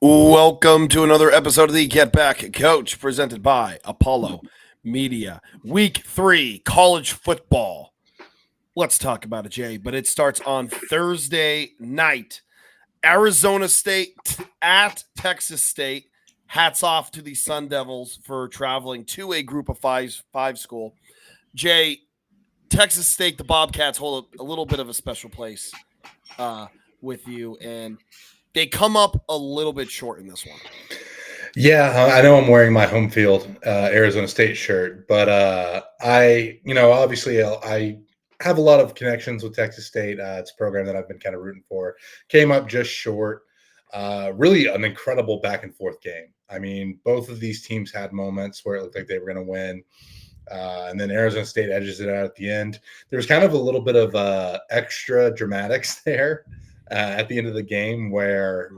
Welcome to another episode of the Get Back Coach, presented by Apollo Media. Week 3, college football. Let's talk about it, Jay, but it starts on Thursday night. Arizona State at Texas State. Hats off to the Sun Devils for traveling to a group of five school. Jay, Texas State, the Bobcats hold a little bit of a special place with you, and they come up a little bit short in this one. Yeah, I know I'm wearing my home field Arizona State shirt, but obviously I have a lot of connections with Texas State. It's a program that I've been kind of rooting for. Came up just short. Really an incredible back and forth game. I mean, both of these teams had moments where it looked like they were going to win. And then Arizona State edges it out at the end. There was kind of a little bit of extra dramatics there at the end of the game where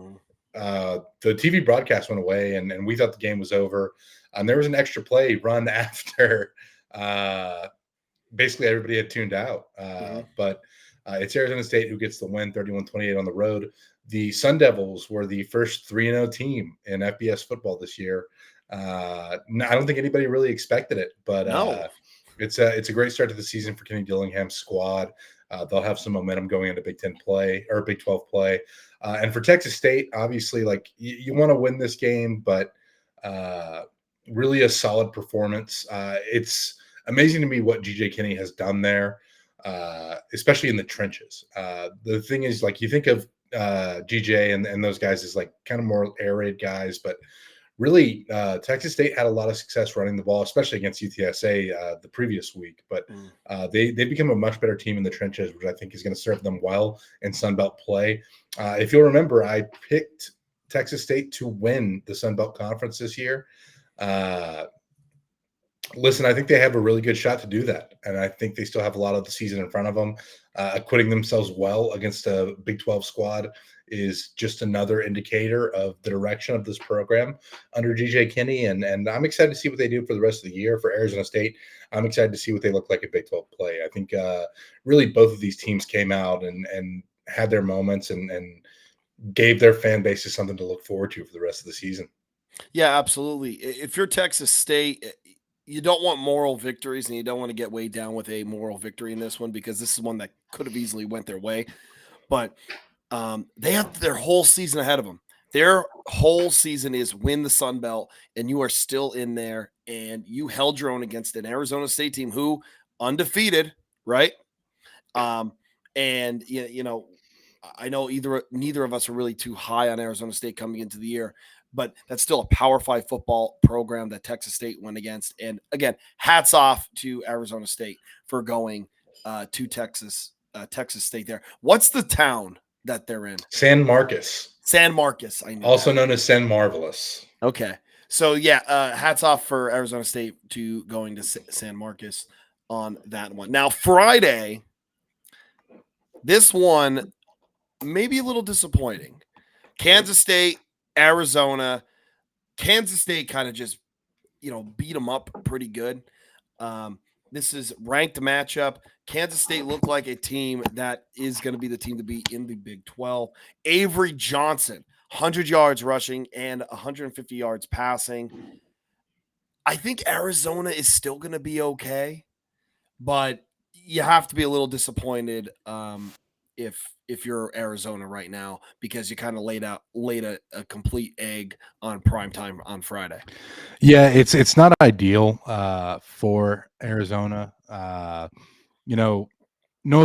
the TV broadcast went away and we thought the game was over. And there was an extra play run after basically everybody had tuned out. But it's Arizona State who gets the win, 31-28 on the road. The Sun Devils were the first 3-0 team in FBS football this year. I don't think anybody really expected it, but it's a great start to the season for Kenny Dillingham's squad. They'll have some momentum going into Big 10 play or Big 12 play. And for Texas State, obviously, like you want to win this game, but really a solid performance. It's amazing to me what GJ Kinney has done there, especially in the trenches. The thing is, like, you think of GJ and those guys as like kind of more air raid guys, but really, Texas State had a lot of success running the ball, especially against UTSA the previous week. But they become a much better team in the trenches, which I think is going to serve them well in Sun Belt play. If you'll remember, I picked Texas State to win the Sun Belt Conference this year. Listen, I think they have a really good shot to do that. And I think they still have a lot of the season in front of them. Acquitting themselves well against a Big 12 squad is just another indicator of the direction of this program under GJ Kinney. And I'm excited to see what they do for the rest of the year. For Arizona State, I'm excited to see what they look like at Big 12 play. I think really both of these teams came out and had their moments and gave their fan bases something to look forward to for the rest of the season. Yeah, absolutely. If you're Texas State, you don't want moral victories, and you don't want to get weighed down with a moral victory in this one, because this is one that could have easily went their way. But they have their whole season ahead of them. Their whole season is win the Sun Belt, and you are still in there, and you held your own against an Arizona State team who undefeated, right? And I know neither of us are really too high on Arizona State coming into the year, but that's still a Power 5 football program that Texas State went against. And again, hats off to Arizona State for going to Texas State there. What's the town that they're in? San Marcos. San Marcos. I know. Also known as San Marvelous. Okay. So yeah, hats off for Arizona State to going to San Marcos on that one. Now, Friday, this one may be a little disappointing. Kansas State, Arizona. Kansas State kind of just, beat them up pretty good. This is ranked matchup. Kansas State looked like a team that is going to be the team to beat in the Big 12. Avery Johnson, 100 yards rushing and 150 yards passing. I think Arizona is still going to be okay, but you have to be a little disappointed if you're Arizona right now, because you kind of laid a complete egg on primetime on Friday. Yeah, it's not ideal for Arizona. Noah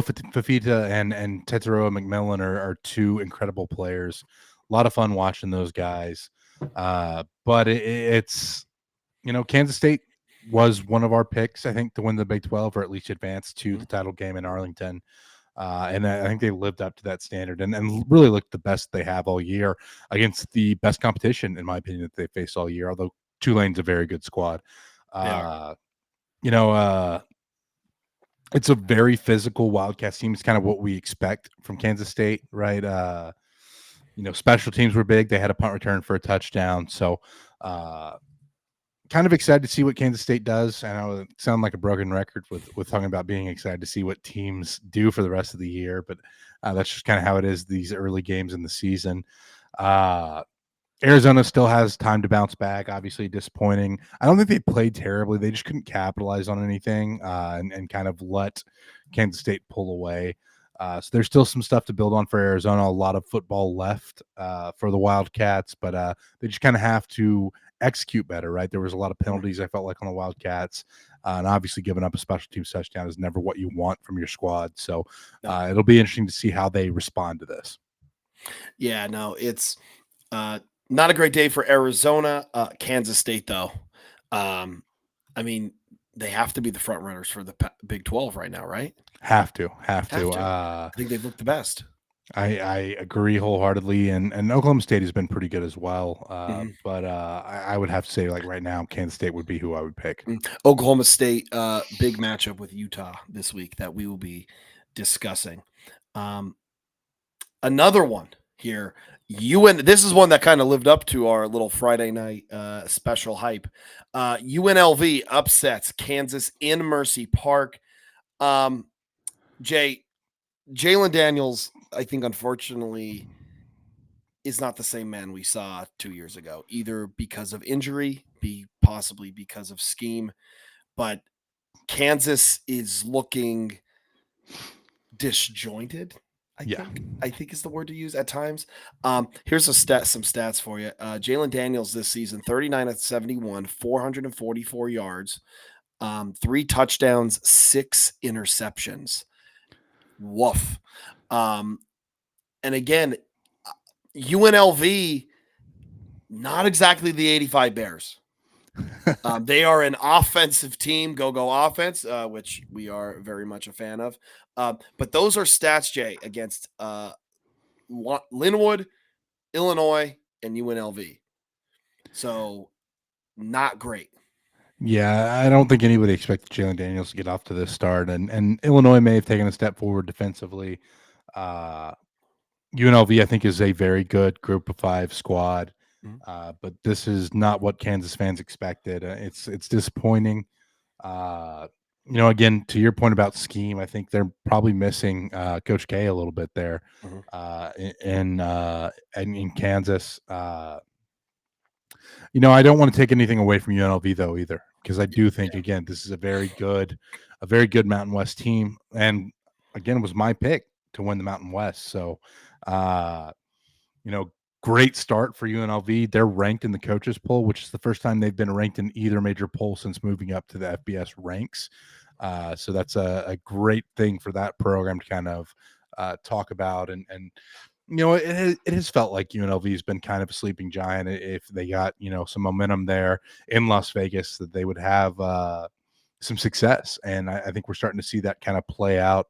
Fafita and Tetsuroa McMillan are two incredible players. A lot of fun watching those guys. But it's Kansas State was one of our picks, I think, to win the Big 12 or at least advance to the title game in Arlington. And I think they lived up to that standard and really looked the best they have all year against the best competition, in my opinion, that they faced all year, although Tulane's a very good squad. It's a very physical Wildcats team. It's kind of what we expect from Kansas State, right? Special teams were big. They had a punt return for a touchdown. So kind of excited to see what Kansas State does. And I would sound like a broken record with talking about being excited to see what teams do for the rest of the year. But that's just kind of how it is these early games in the season. Arizona still has time to bounce back. Obviously disappointing. I don't think they played terribly. They just couldn't capitalize on anything and kind of let Kansas State pull away. So there's still some stuff to build on for Arizona. A lot of football left for the Wildcats, but they just kind of have to execute better, right? There was a lot of penalties, I felt like, on the Wildcats. And obviously giving up a special teams touchdown is never what you want from your squad. So it'll be interesting to see how they respond to this. Yeah, no, it's not a great day for Arizona. Kansas State, though. I mean, they have to be the front runners for the Big 12 right now, right? Have to. I think they've looked the best. I agree wholeheartedly, and Oklahoma State has been pretty good as well. But I would have to say, like, right now, Kansas State would be who I would pick. Oklahoma State, big matchup with Utah this week that we will be discussing. Another one here. This is one that kind of lived up to our little Friday night special hype. UNLV upsets Kansas in Mercy Park. Jalen Daniels, I think, unfortunately, is not the same man we saw 2 years ago, either because of injury, possibly because of scheme. But Kansas is looking disjointed. I think is the word to use at times. Here's some stats for you. Jalen Daniels this season, 39 of 71, 444 yards, 3 touchdowns, 6 interceptions. Woof. And again, UNLV, not exactly the 85 Bears. They are an offensive team, go offense, which we are very much a fan of. But those are stats, Jay, against Linwood, Illinois, and UNLV. So not great. Yeah, I don't think anybody expected Jalen Daniels to get off to this start, and Illinois may have taken a step forward defensively. UNLV, I think, is a very good Group of 5 squad, but this is not what Kansas fans expected. It's disappointing. Again, to your point about scheme, I think they're probably missing Coach K a little bit there in Kansas. I don't want to take anything away from UNLV though either, because I do think again this is a very good Mountain West team, and again it was my pick to win the Mountain West. So, great start for UNLV. They're ranked in the coaches poll, which is the first time they've been ranked in either major poll since moving up to the FBS ranks. So that's a great thing for that program to kind of talk about. And it has felt like UNLV has been kind of a sleeping giant. If they got, some momentum there in Las Vegas, that they would have some success. And I think we're starting to see that kind of play out.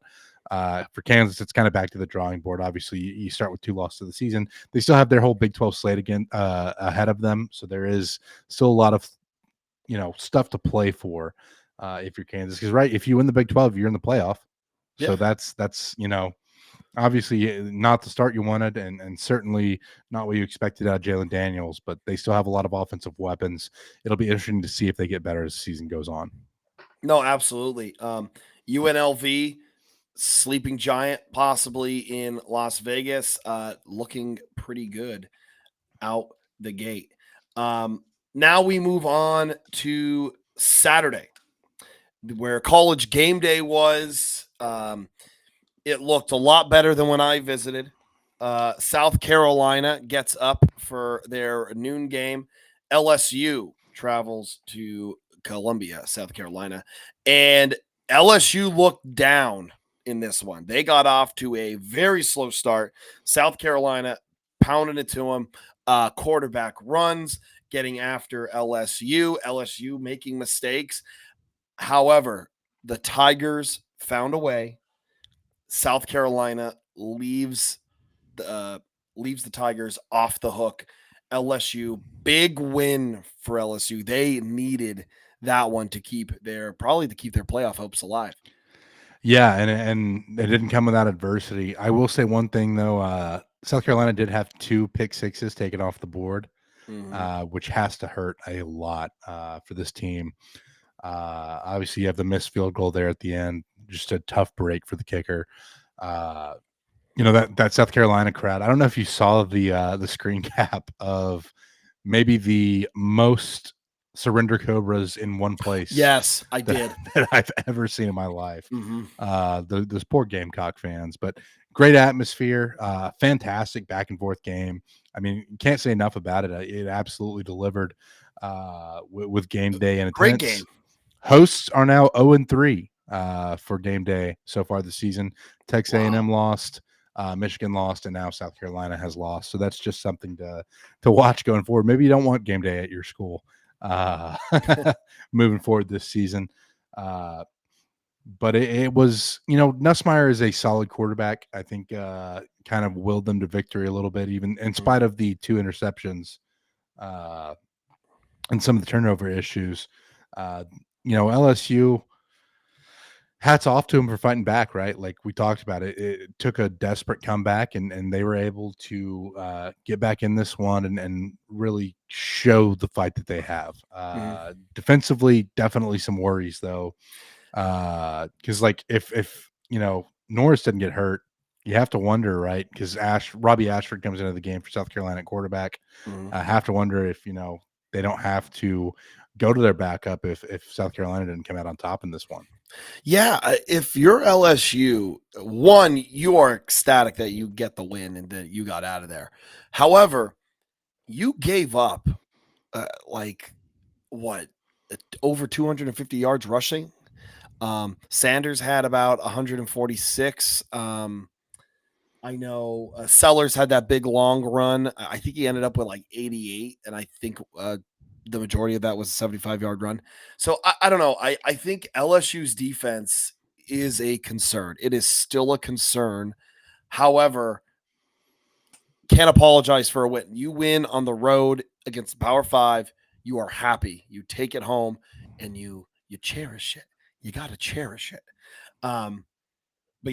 For Kansas, it's kind of back to the drawing board. Obviously, you start with 2 losses of the season. They still have their whole Big 12 slate again ahead of them, so there is still a lot of stuff to play for if you're Kansas. Because if you win the Big 12, you're in the playoff. Yeah. So that's obviously not the start you wanted, and certainly not what you expected out of Jalen Daniels. But they still have a lot of offensive weapons. It'll be interesting to see if they get better as the season goes on. No, absolutely. UNLV. Sleeping giant possibly in Las Vegas, looking pretty good out the gate. Now we move on to Saturday, where College game day was. It looked a lot better than when I visited. South Carolina gets up for their noon game. LSU travels to Columbia, South Carolina, and LSU looked down in this one. They got off to a very slow start. South Carolina pounding it to them. Quarterback runs, getting after LSU. LSU making mistakes. However, the Tigers found a way. South Carolina leaves the Tigers off the hook. LSU, big win for LSU. They needed that one to keep their playoff hopes alive. Yeah, and it didn't come without adversity. I will say one thing though, South Carolina did have 2 pick sixes taken off the board, which has to hurt a lot for this team. Obviously, you have the missed field goal there at the end, just a tough break for the kicker. that South Carolina crowd. I don't know if you saw the screen cap of maybe the most surrender cobras in one place. Yes, I did. That I've ever seen in my life. Mm-hmm. Those poor Gamecock fans, but great atmosphere, fantastic back and forth game. I mean, you can't say enough about it. It absolutely delivered with game day and Great attendance. game. Hosts are now 0-3 for game day so far this season. Texas A&M lost, Michigan lost, and now South Carolina has lost. So that's just something to watch going forward. Maybe you don't want game day at your school moving forward this season. But it was, Nussmeier is a solid quarterback. I think kind of willed them to victory a little bit, even in spite of the 2 interceptions and some of the turnover issues. LSU, hats off to them for fighting back, right? Like we talked about it took a desperate comeback and they were able to get back in this one and really show the fight that they have. Defensively, definitely some worries though. Because like if Norris didn't get hurt, you have to wonder, right? Because Robbie Ashford comes into the game for South Carolina at quarterback. I have to wonder if they don't have to go to their backup if South Carolina didn't come out on top in this one. Yeah, if you're LSU, one, you are ecstatic that you get the win and that you got out of there. However, you gave up over 250 yards rushing. Sanders had about 146. I know Sellers had that big long run. I think he ended up with like 88, and I think the majority of that was a 75-yard run. So I don't know. I think LSU's defense is a concern. It is still a concern. However, can't apologize for a win. You win on the road against Power 5. You are happy. You take it home, and you cherish it. You got to cherish it. But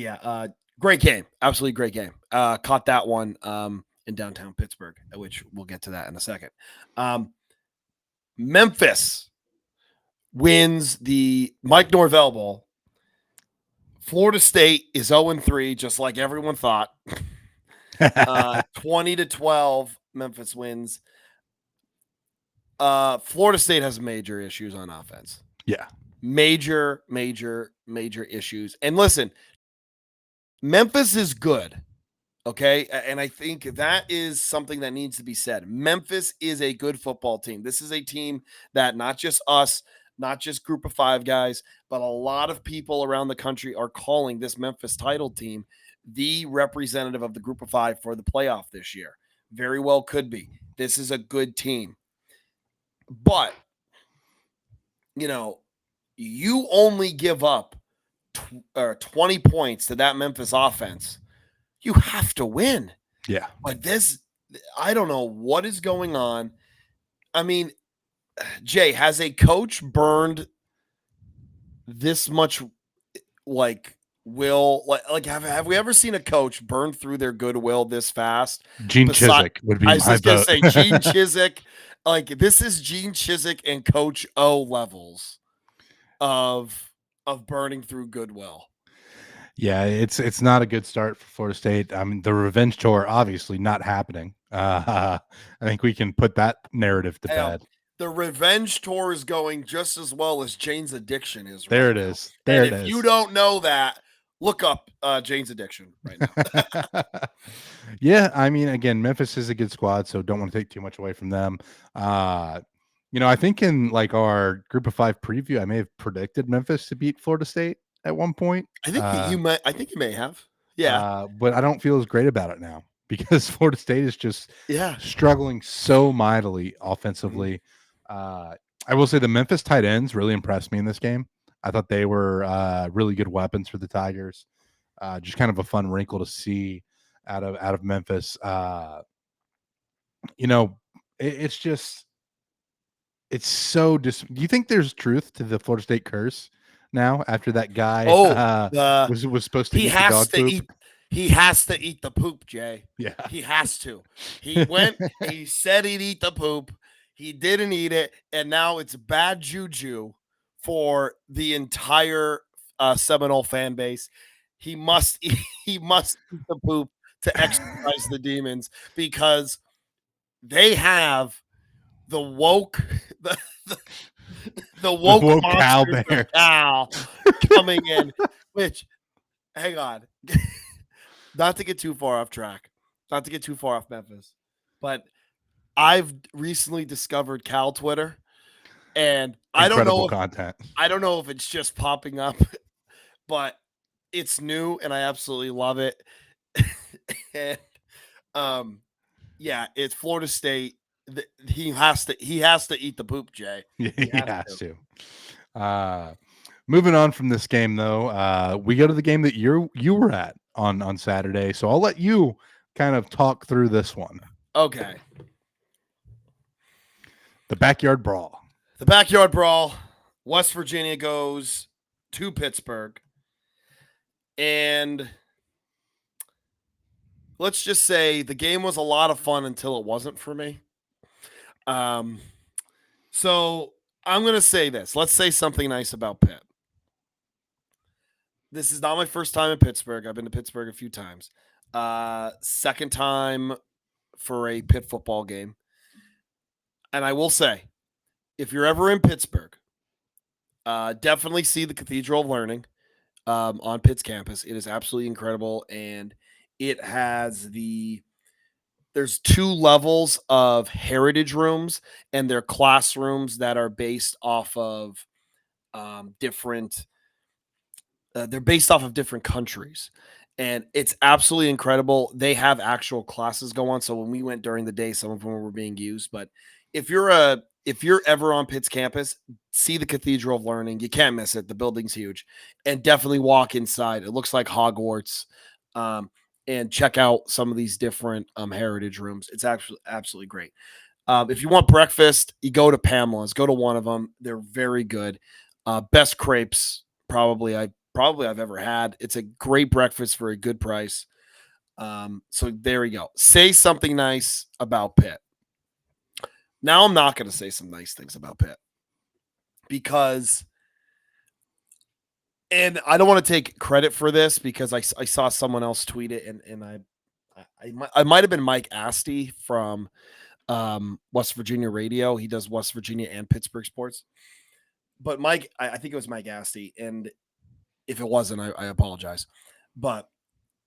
yeah, great game. Absolutely great game. Caught that one in downtown Pittsburgh, which we'll get to that in a second. Memphis wins the Mike Norvell Bowl. Florida State is 0-3, just like everyone thought. 20-12, Memphis wins. Florida State has major issues on offense. Yeah. Major issues. And listen, Memphis is good. Okay. And I think that is something that needs to be said. Memphis is a good football team. This is a team that not just us, not just group of 5 guys, but a lot of people around the country are calling this Memphis title team the representative of the group of 5 for the playoff this year. Very well could be. This is a good team. But, you only give up 20 points to that Memphis offense. You have to win. Yeah. But I don't know what is going on. I mean, Jay, has a coach burned this much will? Have we ever seen a coach burn through their goodwill this fast? Gene Chizik would be my vote. I was going to say Gene Chizik. This is Gene Chizik and Coach O levels of burning through goodwill. Yeah, it's not a good start for Florida State. I mean, the revenge tour obviously not happening. I think we can put that narrative to bed. The revenge tour is going just as well as Jane's Addiction is. There right it now. is. There and it if is. you don't know that, look up Jane's Addiction right now. Yeah, I mean, again, Memphis is a good squad, so don't want to take too much away from them. I think in our group of 5 preview, I may have predicted Memphis to beat Florida State at one point. I think you may have. Yeah. But I don't feel as great about it now because Florida State is just struggling so mightily offensively. I will say the Memphis tight ends really impressed me in this game. I thought they were really good weapons for the Tigers. Just kind of a fun wrinkle to see out of Memphis. It's so do you think there's truth to the Florida State curse now after that guy was supposed to eat the dog poop? He has to eat the poop, Jay. Yeah. He has to. He went, he said he'd eat the poop. He didn't eat it, and now it's bad juju for the entire Seminole fan base. he must eat the poop to exercise the demons, because they have the woke the, the, the woke woke cow monsters bear. of Cal coming in. Which, hang on, not to get too far off track, not to get too far off Memphis, but I've recently discovered Cal Twitter, and Incredible content. I don't know if it's just popping up, but it's new and I absolutely love it. And yeah, it's Florida State. He has to eat the poop, Jay. He has to. Moving on from this game, though, we go to the game that you were at on Saturday. So I'll let you kind of talk through this one. Okay. The Backyard Brawl. The Backyard Brawl. West Virginia goes to Pittsburgh. And let's just say the game was a lot of fun until it wasn't for me. So I'm going to say this. Let's say something nice about Pitt. This is not my first time in Pittsburgh. I've been to Pittsburgh a few times. Second time for a Pitt football game. And I will say, if you're ever in Pittsburgh, definitely see the Cathedral of Learning on Pitt's campus. It is absolutely incredible. And it has there's 2 levels of heritage rooms, and they're classrooms that are based off of different countries. And it's absolutely incredible. They have actual classes go on. So when we went during the day, some of them were being used. But if you're ever on Pitt's campus, see the Cathedral of Learning. You can't miss it. The building's huge. And definitely walk inside. It looks like Hogwarts. And check out some of these different heritage rooms. It's actually absolutely great. If you want breakfast, you go to Pamela's. Go to one of them. They're very good. Best crepes probably I've ever had. It's a great breakfast for a good price. So there we go. Say something nice about Pitt. Now I'm not going to say some nice things about Pitt because, and I don't want to take credit for this because I saw someone else tweet it, and I might have been Mike Asti from West Virginia Radio. He does West Virginia and Pittsburgh sports. But Mike, I think it was Mike Asti, and if it wasn't, I apologize. But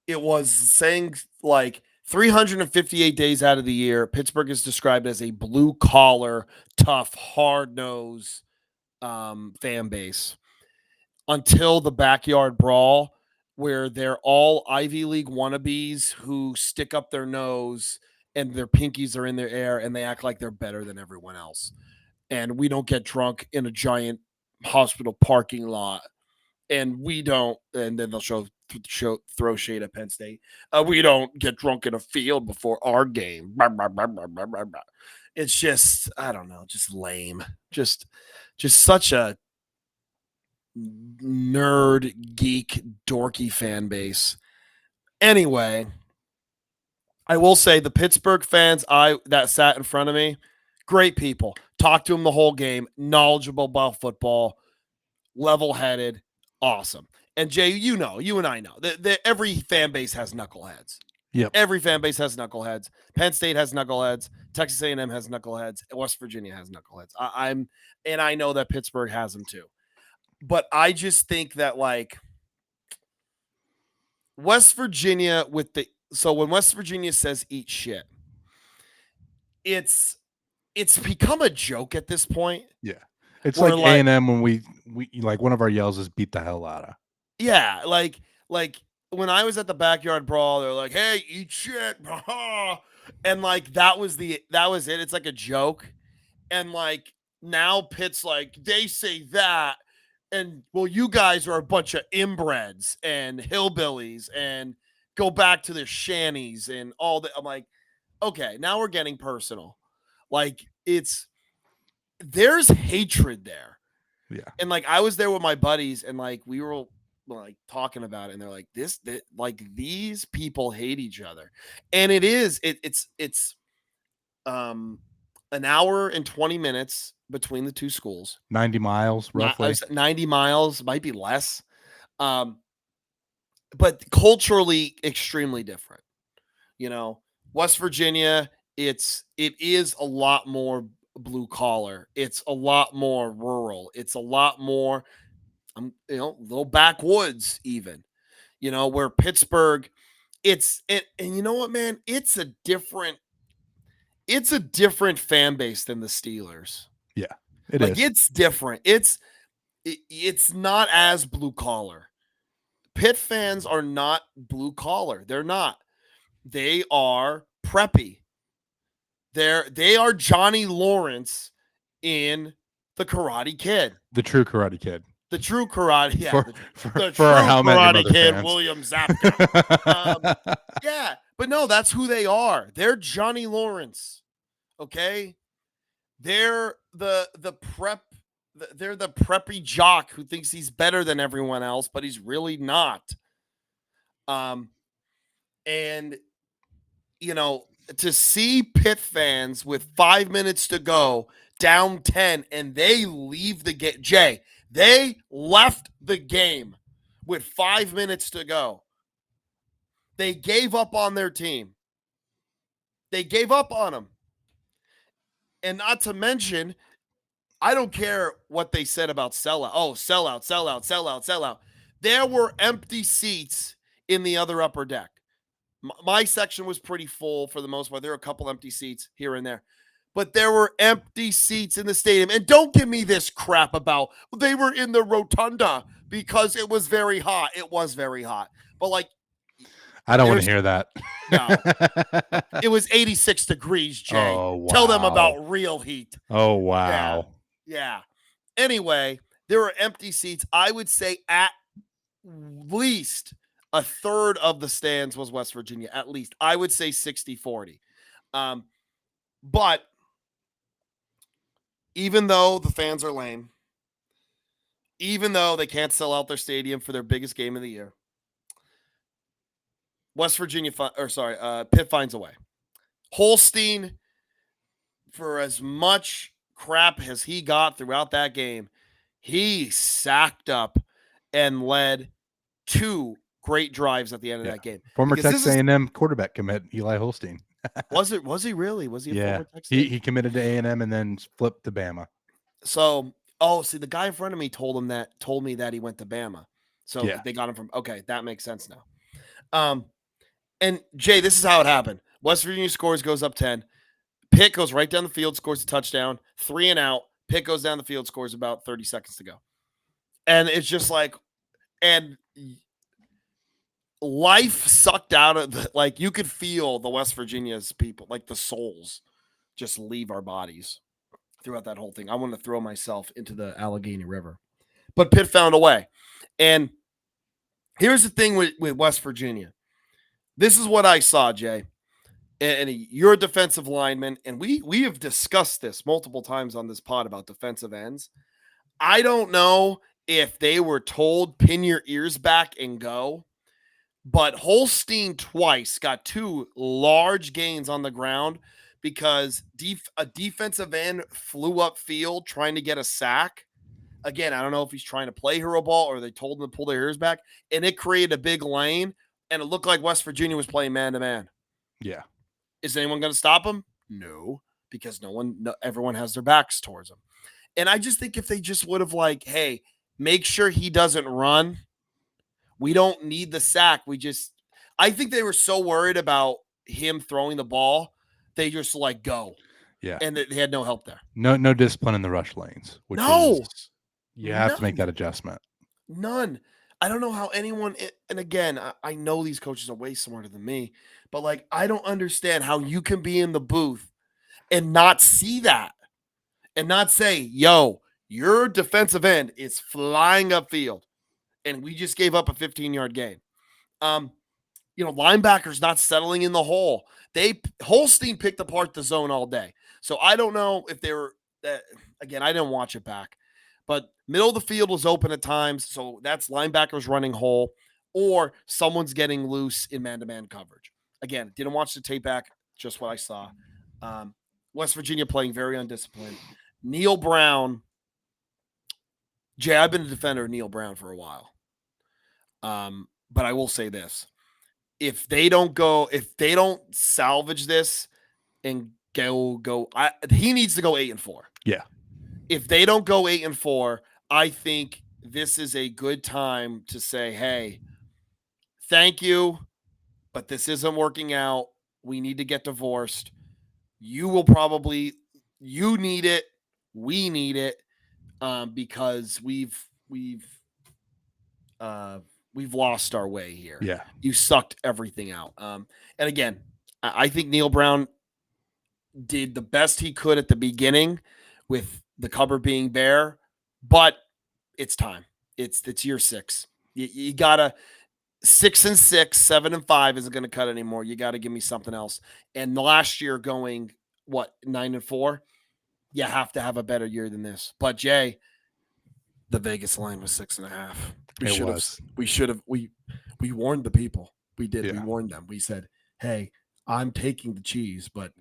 it was saying like 358 days out of the year, Pittsburgh is described as a blue-collar, tough, hard-nosed fan base until the Backyard Brawl, where they're all Ivy League wannabes who stick up their nose and their pinkies are in their air and they act like they're better than everyone else. And we don't get drunk in a giant hospital parking lot. And we don't, and then they'll throw shade at Penn State. We don't get drunk in a field before our game. It's just, I don't know, just lame. Just such a nerd, geek, dorky fan base. Anyway, I will say the Pittsburgh fans that sat in front of me, great people. Talked to them the whole game, knowledgeable about football, level-headed, awesome. And Jay, you and I know that every fan base has knuckleheads. Yep. Every fan base has knuckleheads. Penn State has knuckleheads. Texas A&M has knuckleheads. West Virginia has knuckleheads. I know that Pittsburgh has them too. But I just think that like West Virginia when West Virginia says eat shit, it's become a joke at this point. Yeah. It's like A&M when we like one of our yells is beat the hell out of. Yeah, like when I was at the Backyard Brawl, they're like, "Hey, eat shit," and like that was it. It's like a joke, and like now Pitt's like they say that, and well, you guys are a bunch of inbreds and hillbillies, and go back to the shanties and all that. I'm like, okay, now we're getting personal. Like there's hatred there. Yeah. And like I was there with my buddies and like we were like talking about it and they're like like these people hate each other. And it's an hour and 20 minutes between the two schools. 90 miles roughly. 90 miles, might be less. but culturally extremely different. West Virginia, it is a lot more blue collar. It's a lot more rural. It's a lot more, little backwoods even. Where Pittsburgh, and you know what, man, it's a different fan base than the Steelers. Yeah, it like is. it's different. It's not as blue collar. Pitt fans are not blue collar. They're not. They are preppy. They are Johnny Lawrence in The Karate Kid. The true Karate Kid. The true Karate, yeah. For the for our How I Met Your Karate Mother Kid, fans. William Zapka. Yeah, but no, that's who they are. They're Johnny Lawrence. Okay, they're the prep. They're the preppy jock who thinks he's better than everyone else, but he's really not. And to see Pitt fans with 5 minutes to go, down 10, and they leave the game. Jay, they left the game with 5 minutes to go. They gave up on their team. They gave up on them. And not to mention, I don't care what they said about sellout. Oh, sellout. There were empty seats in the other upper deck. My section was pretty full for the most part. There were a couple empty seats here and there. But there were empty seats in the stadium. And don't give me this crap about they were in the rotunda because it was very hot. It was very hot. But I don't want to hear that. No. It was 86 degrees, Jay. Oh, wow. Tell them about real heat. Oh, wow. Yeah. Anyway, there were empty seats. I would say at least a third of the stands was West Virginia, at least. I would say 60-40. But even though the fans are lame, even though they can't sell out their stadium for their biggest game of the year, Pitt finds a way. Holstein, for as much crap as he got throughout that game, he sacked up and led 2 great drives at the end of that game. Former Texas A&M quarterback commit Eli Holstein. Was he really? Was he a former Texas? He committed to A&M and then flipped to Bama. So, see, the guy in front of me told me that he went to Bama. So they got him from, okay, that makes sense now. And Jay, this is how it happened. West Virginia scores, goes up 10. Pitt goes right down the field, scores a touchdown, 3 and out. Pitt goes down the field, scores about 30 seconds to go. And it's just and life sucked out of you could feel the West Virginia's people, the souls just leave our bodies throughout that whole thing. I wanted to throw myself into the Allegheny River. But Pitt found a way. And here's the thing with West Virginia. This is what I saw, Jay. And you're a defensive lineman, and we have discussed this multiple times on this pod about defensive ends. I don't know if they were told, pin your ears back and go, but Holstein twice got 2 large gains on the ground because a defensive end flew upfield trying to get a sack. Again, I don't know if he's trying to play hero ball or they told him to pull their ears back, and it created a big lane, and it looked like West Virginia was playing man-to-man. Yeah. Is anyone going to stop him? No, because everyone has their backs towards him. And I just think if they just would have hey, make sure he doesn't run. We don't need the sack. I think they were so worried about him throwing the ball. They just go. Yeah. And they had no help there. No discipline in the rush lanes. You have to make that adjustment. None. I don't know how anyone, and again, I know these coaches are way smarter than me, but I don't understand how you can be in the booth and not see that and not say, yo, your defensive end is flying upfield and we just gave up a 15-yard gain. Linebackers not settling in the hole. Holstein picked apart the zone all day. So I don't know if they were, again, I didn't watch it back. But middle of the field was open at times, so that's linebackers running hole, or someone's getting loose in man-to-man coverage. Again, didn't watch the tape back, just what I saw. West Virginia playing very undisciplined. Neil Brown. Jay, I've been a defender of Neil Brown for a while. But I will say this. If they don't salvage this and he needs to go 8-4. Yeah. If they don't go 8-4, I think this is a good time to say, hey, thank you, but this isn't working out. We need to get divorced. You need it. We need it, because we've lost our way here. Yeah. You sucked everything out. And again, I think Neil Brown did the best he could at the beginning with the cupboard being bare, but it's time. It's year 6. You gotta 6-6, 7-5 isn't going to cut anymore. You got to give me something else. And last year going 9-4, you have to have a better year than this. But Jay, the Vegas line was 6.5. We warned the people. We did. Yeah. We warned them. We said, hey, I'm taking the cheese, but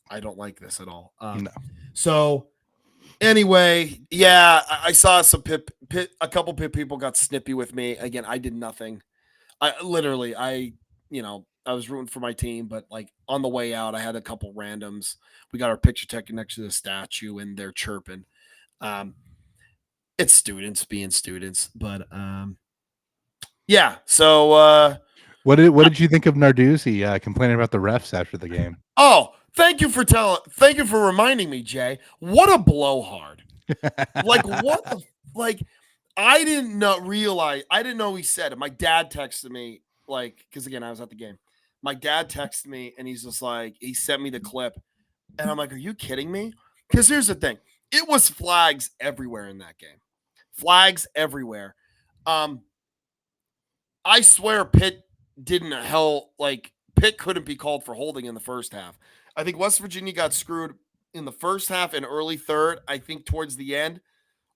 I don't like this at all. No. So anyway, yeah, I saw some a couple people got snippy with me. Again, I did nothing. I was rooting for my team, but like on the way out, I had a couple randoms. We got our picture taken next to the statue and they're chirping. It's students being students, but yeah. So what did you think of Narduzzi complaining about the refs after the game? Oh, thank you for reminding me, Jay. What a blowhard. I didn't know he said it. My dad texted me, because again, I was at the game. My dad texted me and he's just like, he sent me the clip. And I'm like, are you kidding me? Because here's the thing. It was flags everywhere in that game. Flags everywhere. I swear Pitt Pitt couldn't be called for holding in the first half. I think West Virginia got screwed in the first half and early third. I think towards the end,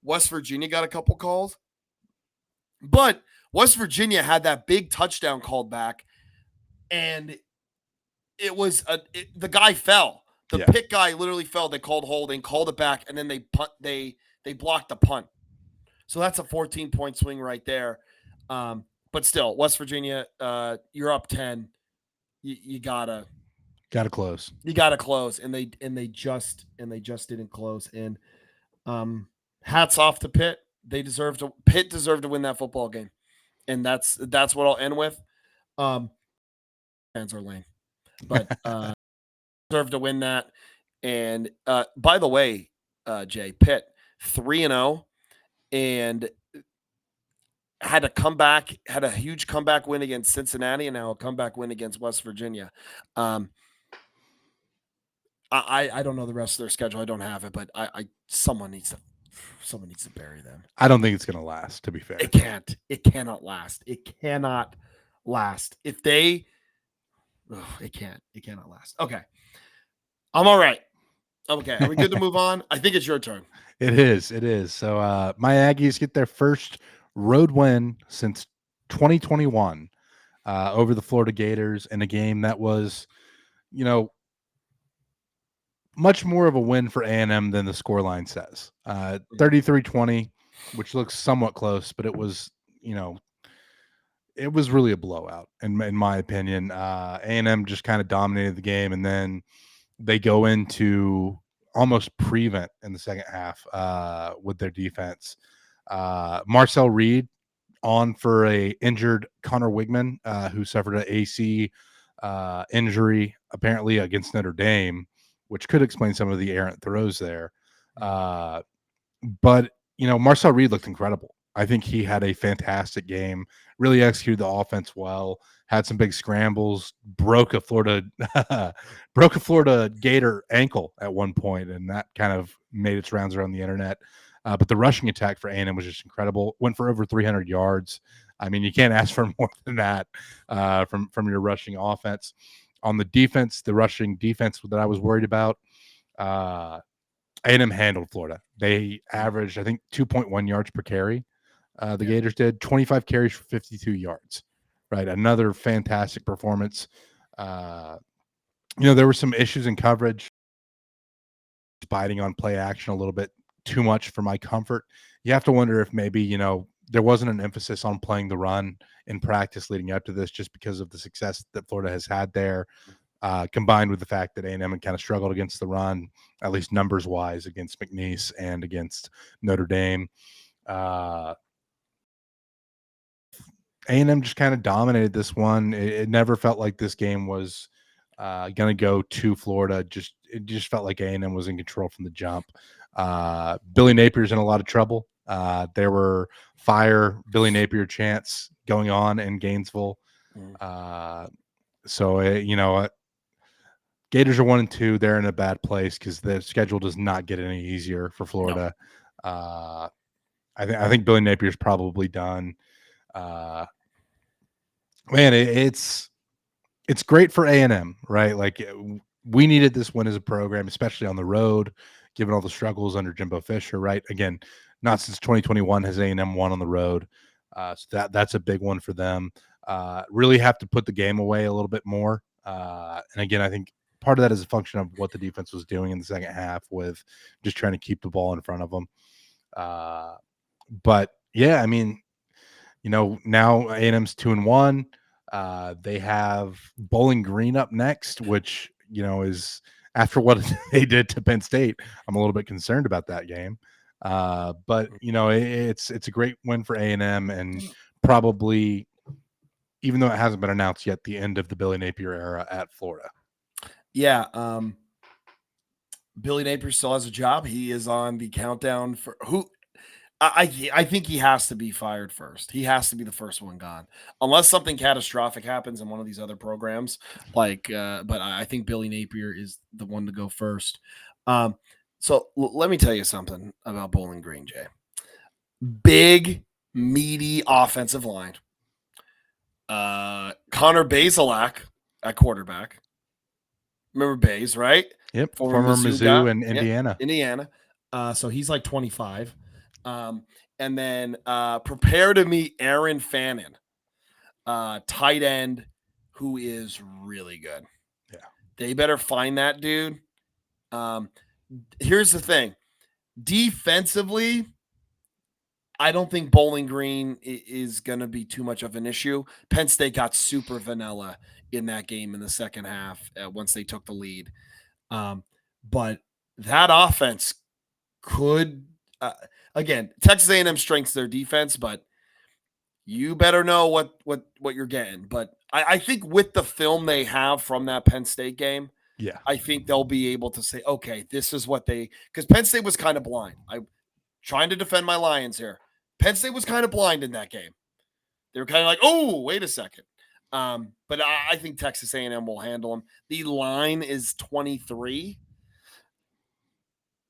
West Virginia got a couple calls. But West Virginia had that big touchdown called back, and it was the guy fell. The Pitt guy literally fell. They called holding, called it back, and then they blocked the punt. So that's a 14-point swing right there. But still, West Virginia, you're up 10. You gotta close. You gotta close, and they just didn't close. And hats off to Pitt. Pitt deserved to win that football game, and that's what I'll end with. Fans are lame, but deserved to win that. And by the way, Jay, Pitt 3-0, and had a huge comeback win against Cincinnati, and now a comeback win against West Virginia. I don't know the rest of their schedule. I don't have it, but someone needs to bury them. I don't think it's going to last, to be fair. It can't. It cannot last. It cannot last. It cannot last. Okay. I'm all right. Okay. Are we good to move on? I think it's your turn. It is. So my Aggies get their first road win since 2021 over the Florida Gators in a game that was, much more of a win for A&M than the scoreline says. 33-20, which looks somewhat close, but it was, it was really a blowout in my opinion. A&M just kind of dominated the game, and then they go into almost prevent in the second half with their defense. Marcel Reed on for a injured Connor Wigman, who suffered an AC injury apparently against Notre Dame, which could explain some of the errant throws there. But, Marcel Reed looked incredible. I think he had a fantastic game, really executed the offense well, had some big scrambles, broke a Florida Gator ankle at one point, and that kind of made its rounds around the internet. But the rushing attack for A&M was just incredible. Went for over 300 yards. I mean, you can't ask for more than that from your rushing offense. On the defense, the rushing defense that I was worried about, A&M handled Florida. They averaged, I think, 2.1 yards per carry. The Gators did 25 carries for 52 yards. Right, another fantastic performance. There were some issues in coverage, biting on play action a little bit too much for my comfort. You have to wonder if maybe there wasn't an emphasis on playing the run in practice leading up to this, just because of the success that Florida has had there, combined with the fact that A&M had kind of struggled against the run, at least numbers wise, against McNeese and against Notre Dame. A&M just kind of dominated this one. It never felt like this game was going to go to Florida. It just felt like A&M was in control from the jump. Billy Napier's in a lot of trouble. There were fire Billy Napier chants going on in Gainesville. Gators are 1-2. They're in a bad place because the schedule does not get any easier for Florida. No. I think Billy Napier's probably done. Man, it's great for A&M, right? Like, we needed this win as a program, especially on the road, given all the struggles under Jimbo Fisher, right? Again, not since 2021 has A&M won on the road. So that's a big one for them. Really have to put the game away a little bit more. And again, I think part of that is a function of what the defense was doing in the second half with just trying to keep the ball in front of them. But yeah, I mean, now A&M's 2-1. They have Bowling Green up next, which, is after what they did to Penn State. I'm a little bit concerned about that game. But it's a great win for A&M, and probably, even though it hasn't been announced yet, the end of the Billy Napier era at Florida. Yeah. Billy Napier still has a job. He is on the countdown for who. I think he has to be fired first. He has to be the first one gone, unless something catastrophic happens in one of these other programs. But I think Billy Napier is the one to go first. So let me tell you something about Bowling Green, Jay. Big, meaty offensive line. Connor Bazelak at quarterback. Remember Bays, right? Yep. Former Mizzou and Indiana. Yep, Indiana. So he's like 25. And then prepare to meet Aaron Fannin, tight end, who is really good. Yeah. They better find that dude. Here's the thing. Defensively, I don't think Bowling Green is going to be too much of an issue. Penn State got super vanilla in that game in the second half once they took the lead. But that offense could again, Texas A&M strengths their defense, but you better know what you're getting. But I think with the film they have from that Penn State game, yeah, I think they'll be able to say, okay, this is what because Penn State was kind of blind. I'm trying to defend my Lions here. Penn State was kind of blind in that game. They were kind of like, oh, wait a second. But I think Texas A&M will handle them. The line is 23.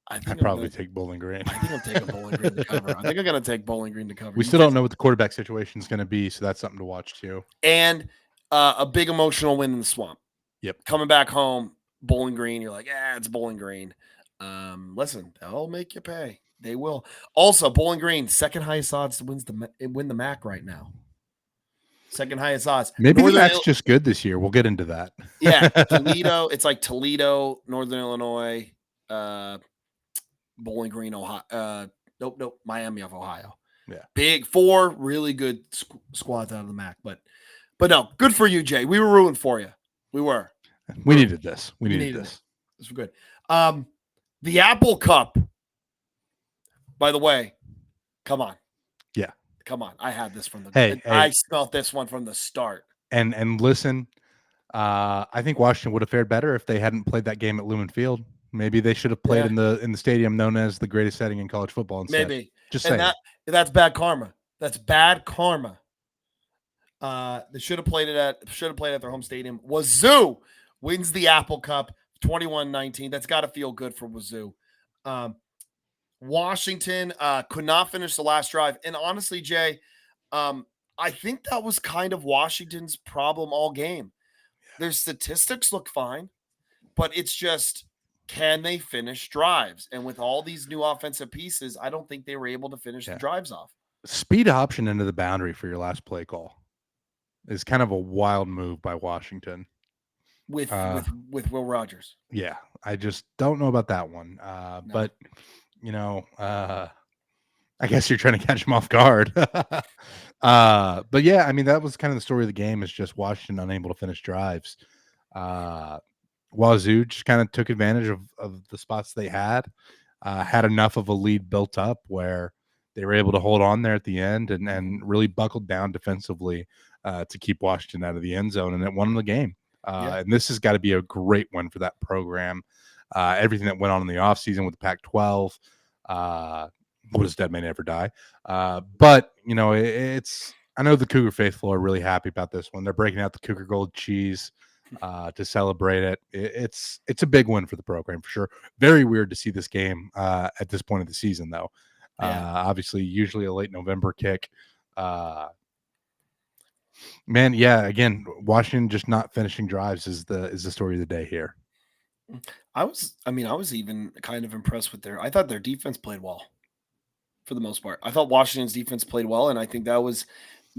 I'd probably take Bowling Green. I think I'm taking Bowling Green to cover. I think I'm going to take Bowling Green to cover. We still don't know what the quarterback situation is going to be, so that's something to watch too. And a big emotional win in the Swamp. Yep. Coming back home, Bowling Green, you're like, it's Bowling Green. Listen, they'll make you pay. They will. Also, Bowling Green, second highest odds to win the MAC right now. Second highest odds. Maybe the MAC's just good this year. We'll get into that. Yeah, Toledo. It's like Toledo, Northern Illinois, Bowling Green, Ohio. Nope, Miami of Ohio. Yeah, big 4 really good squads out of the MAC. But no, good for you, Jay. We were rooting for you. We were. We needed this. We needed this. This was good. The Apple Cup. By the way, come on. Yeah. Come on. I had this from the Hey. I smelled this one from the start. And listen, I think Washington would have fared better if they hadn't played that game at Lumen Field. Maybe they should have played in the stadium known as the greatest setting in college football instead. Maybe. Just saying. That's bad karma. That's bad karma. They should have played at their home stadium. Wazoo wins the Apple Cup 21-19. That's got to feel good for Wazoo. Washington could not finish the last drive. And honestly, Jay, I think that was kind of Washington's problem all game. Their statistics look fine, but it's just, can they finish drives? And with all these new offensive pieces, I don't think they were able to finish the drives off. Speed option into the boundary for your last play call is kind of a wild move by Washington. With Will Rogers. Yeah, I just don't know about that one. But, I I guess you're trying to catch them off guard. But yeah, I mean, that was kind of the story of the game, is just Washington unable to finish drives. Wazoo just kind of took advantage of the spots they had enough of a lead built up where they were able to hold on there at the end and really buckled down defensively to keep Washington out of the end zone, and it won the game. And this has got to be a great win for that program. Everything that went on in the offseason with the Pac-12, what does Dead May Never Die? But, you know, it's I know the Cougar faithful are really happy about this one. They're breaking out the Cougar Gold cheese to celebrate it. It's a big win for the program for sure. Very weird to see this game at this point of the season, though. Obviously, usually a late November kick. Man, yeah. Again, Washington just not finishing drives is the story of the day here. I was even kind of impressed with I thought their defense played well for the most part. I thought Washington's defense played well, and I think that was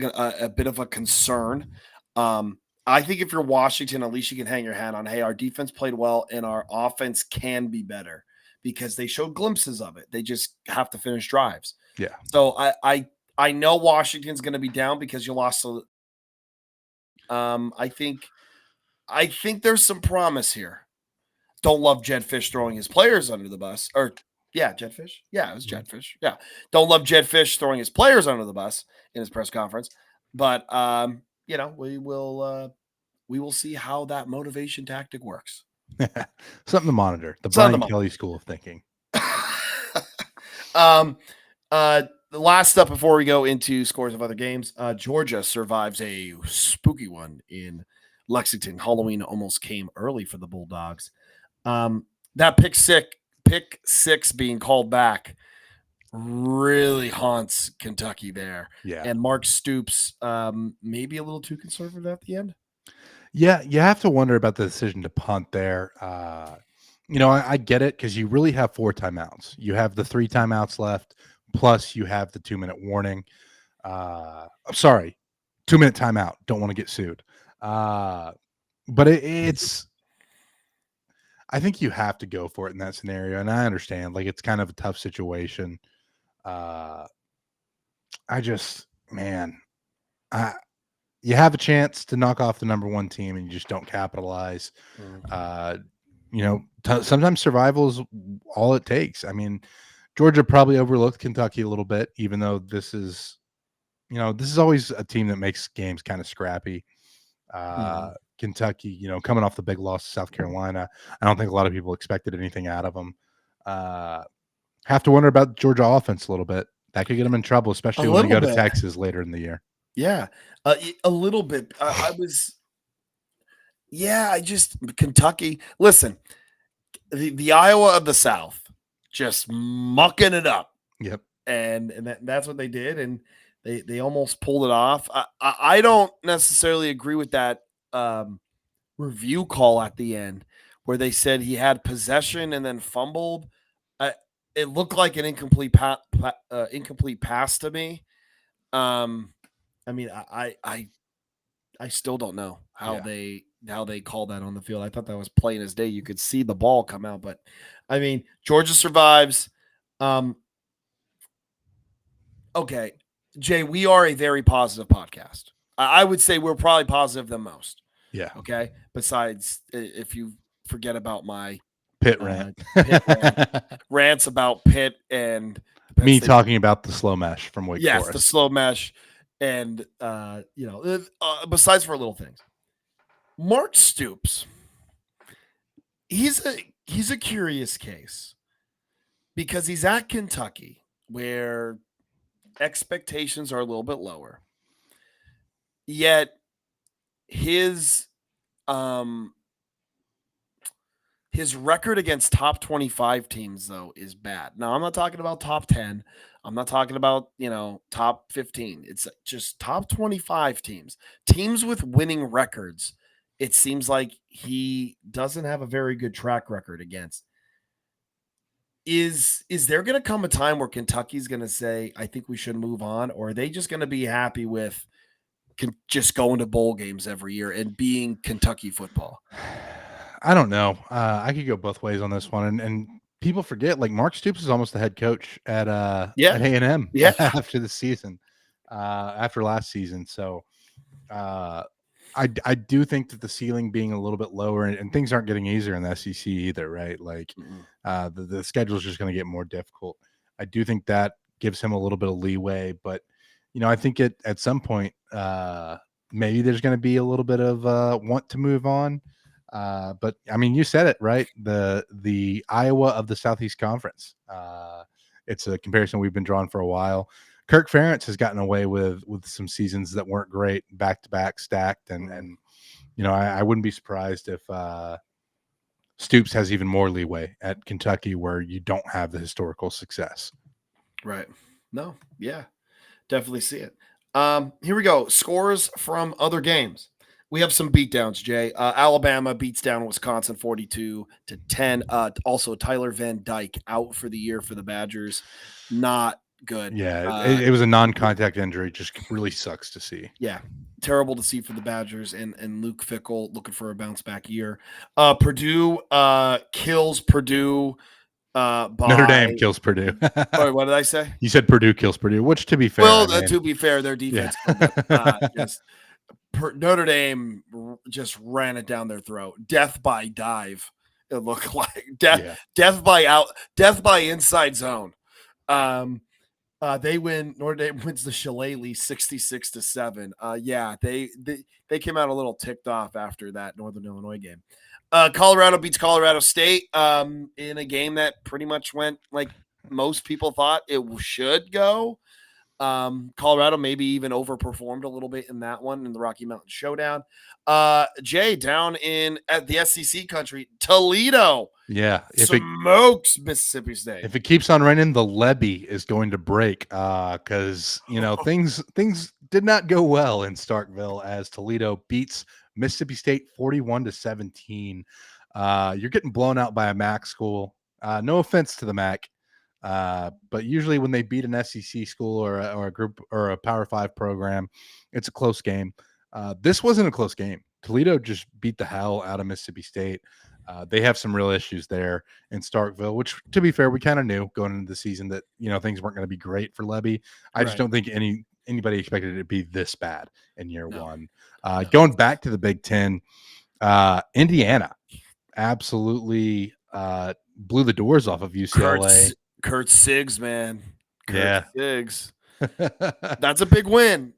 a bit of a concern. I think if you're Washington, at least you can hang your hat on, hey, our defense played well and our offense can be better, because they showed glimpses of it. They just have to finish drives. Yeah. So I know Washington's going to be down because you lost. I think there's some promise here. Don't love Jed Fish throwing his players under the bus. Jed Fish. Yeah, it was Jed Fish. Yeah. Don't love Jed Fish throwing his players under the bus in his press conference. But you know, we will see how that motivation tactic works. Something to monitor. The Brian Kelly school of thinking. The last up before we go into scores of other games, Georgia survives a spooky one in Lexington. Halloween almost came early for the Bulldogs. That pick six being called back really haunts Kentucky there. Yeah. And Mark Stoops maybe a little too conservative at the end. Yeah, you have to wonder about the decision to punt there. You know, I get it, because you really have 4 timeouts. You have the 3 timeouts left, plus you have the 2-minute warning. I'm sorry, 2-minute timeout. Don't want to get sued. But it's I think you have to go for it in that scenario. And I understand, like, it's kind of a tough situation. You have a chance to knock off the number 1 team and you just don't capitalize. You know, sometimes survival is all it takes. I mean, Georgia probably overlooked Kentucky a little bit, even though this is always a team that makes games kind of scrappy. Kentucky, you know, coming off the big loss to South Carolina, I don't think a lot of people expected anything out of them. Have to wonder about Georgia offense a little bit. That could get them in trouble, especially when they go to Texas later in the year. Yeah, a little bit. Kentucky. Listen, the Iowa of the South just mucking it up. Yep. And that's what they did, and they almost pulled it off. I don't necessarily agree with that review call at the end where they said he had possession and then fumbled. It looked like an incomplete pass to me. I mean, I still don't know how they called that on the field. I thought that was plain as day. You could see the ball come out, but I mean, Georgia survives. Okay, Jay, we are a very positive podcast. I would say we're probably positive than most. Yeah. Okay. Besides, if you forget about my Pitt rant, rants about Pitt and me talking about the slow mesh from Wake Forest. Yes, the slow mesh. And, besides for little things, Mark Stoops, he's a curious case because he's at Kentucky where expectations are a little bit lower. Yet his record against top 25 teams, though, is bad. Now, I'm not talking about top 10. I'm not talking about, top 15. It's just top 25 teams. Teams with winning records, it seems like he doesn't have a very good track record against. Is there going to come a time where Kentucky's going to say, I think we should move on? Or are they just going to be happy with just going to bowl games every year and being Kentucky football? I don't know. I could go both ways on this one. And people forget, like Mark Stoops is almost the head coach at Yeah. A&M Yeah. after the season, after last season. So I do think that the ceiling being a little bit lower, and things aren't getting easier in the SEC either, right? Like the schedule is just going to get more difficult. I do think that gives him a little bit of leeway, but I think at some point maybe there's going to be a little bit of want to move on. But I mean, you said it right. The Iowa of the Southeast Conference. It's a comparison we've been drawing for a while. Kirk Ferentz has gotten away with some seasons that weren't great, back to back, stacked, and I wouldn't be surprised if Stoops has even more leeway at Kentucky, where you don't have the historical success. Right. No. Yeah. Definitely see it. Here we go. Scores from other games. We have some beatdowns, Jay. Alabama beats down Wisconsin 42-10. Also, Tyler Van Dyke out for the year for the Badgers. Not good. Yeah, it was a non-contact injury. Just really sucks to see. Yeah, terrible to see for the Badgers and Luke Fickell looking for a bounce back year. Purdue kills Purdue. Notre Dame kills Purdue. Sorry, what did I say? You said Purdue kills Purdue, which to be fair. Well, to be fair, their defense. Yeah. Notre Dame just ran it down their throat. Death by dive. It looked like death by inside zone. They win. Notre Dame wins the Shillelagh 66-7. They came out a little ticked off after that Northern Illinois game. Colorado beats Colorado State in a game that pretty much went like most people thought it should go. Colorado maybe even overperformed a little bit in that one in the Rocky Mountain Showdown. Jay, down at the SEC country, Toledo. Yeah, smokes Mississippi State. If it keeps on raining, the levee is going to break because things did not go well in Starkville as Toledo beats Mississippi State 41-17. You're getting blown out by a MAC school. No offense to the MAC. But usually when they beat an SEC school or a group or a Power 5 program, it's a close game. This wasn't a close game. Toledo just beat the hell out of Mississippi State. They have some real issues there in Starkville, which, to be fair, we kind of knew going into the season that things weren't going to be great for Levy. I just don't think anybody expected it to be this bad in year one. Going back to the Big Ten, Indiana absolutely blew the doors off of UCLA. Kurt Siggs, man. Kurt Siggs. That's a big win.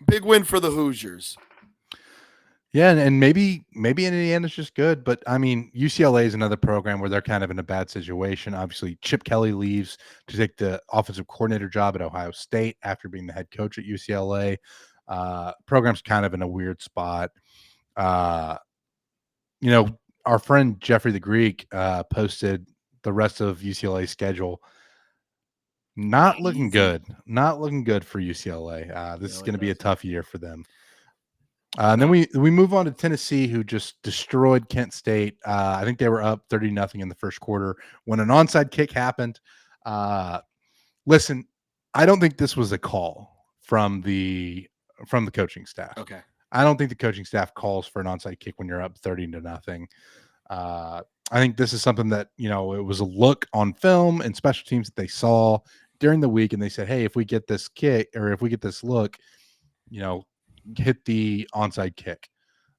Big win for the Hoosiers. Yeah, and maybe Indiana's just good, but I mean, UCLA is another program where they're kind of in a bad situation. Obviously, Chip Kelly leaves to take the offensive coordinator job at Ohio State after being the head coach at UCLA. Program's kind of in a weird spot. Our friend Jeffrey the Greek posted the rest of UCLA's schedule. Not looking good. Not looking good for UCLA. This is going to be a tough year for them. And then we move on to Tennessee, who just destroyed Kent State. I think they were up 30-0 in the first quarter when an onside kick happened. Listen, I don't think this was a call from the coaching staff. Okay. I don't think the coaching staff calls for an onside kick when you're up 30-0. I think this is something that, it was a look on film and special teams that they saw during the week. And they said, hey, if we get this kick or if we get this look, hit the onside kick.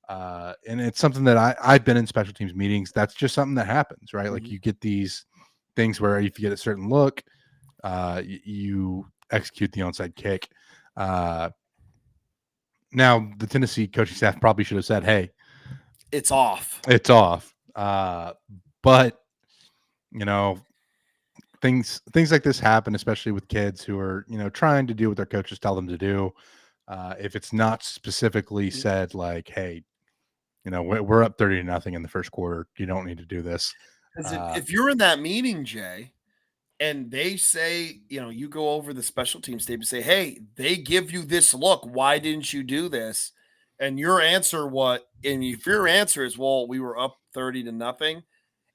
And it's something that I've been in special teams meetings. That's just something that happens, right? Mm-hmm. Like you get these things where if you get a certain look, you execute the onside kick. Now the Tennessee coaching staff probably should have said, hey, it's off. It's off. But things like this happen, especially with kids who are, trying to do what their coaches tell them to do. If it's not specifically said like, hey, we're up 30-0 in the first quarter, you don't need to do this. If you're in that meeting, Jay, and they say, you go over the special teams tape and say, hey, they give you this look, why didn't you do this? And your answer, if your answer is, well, we were up 30-0,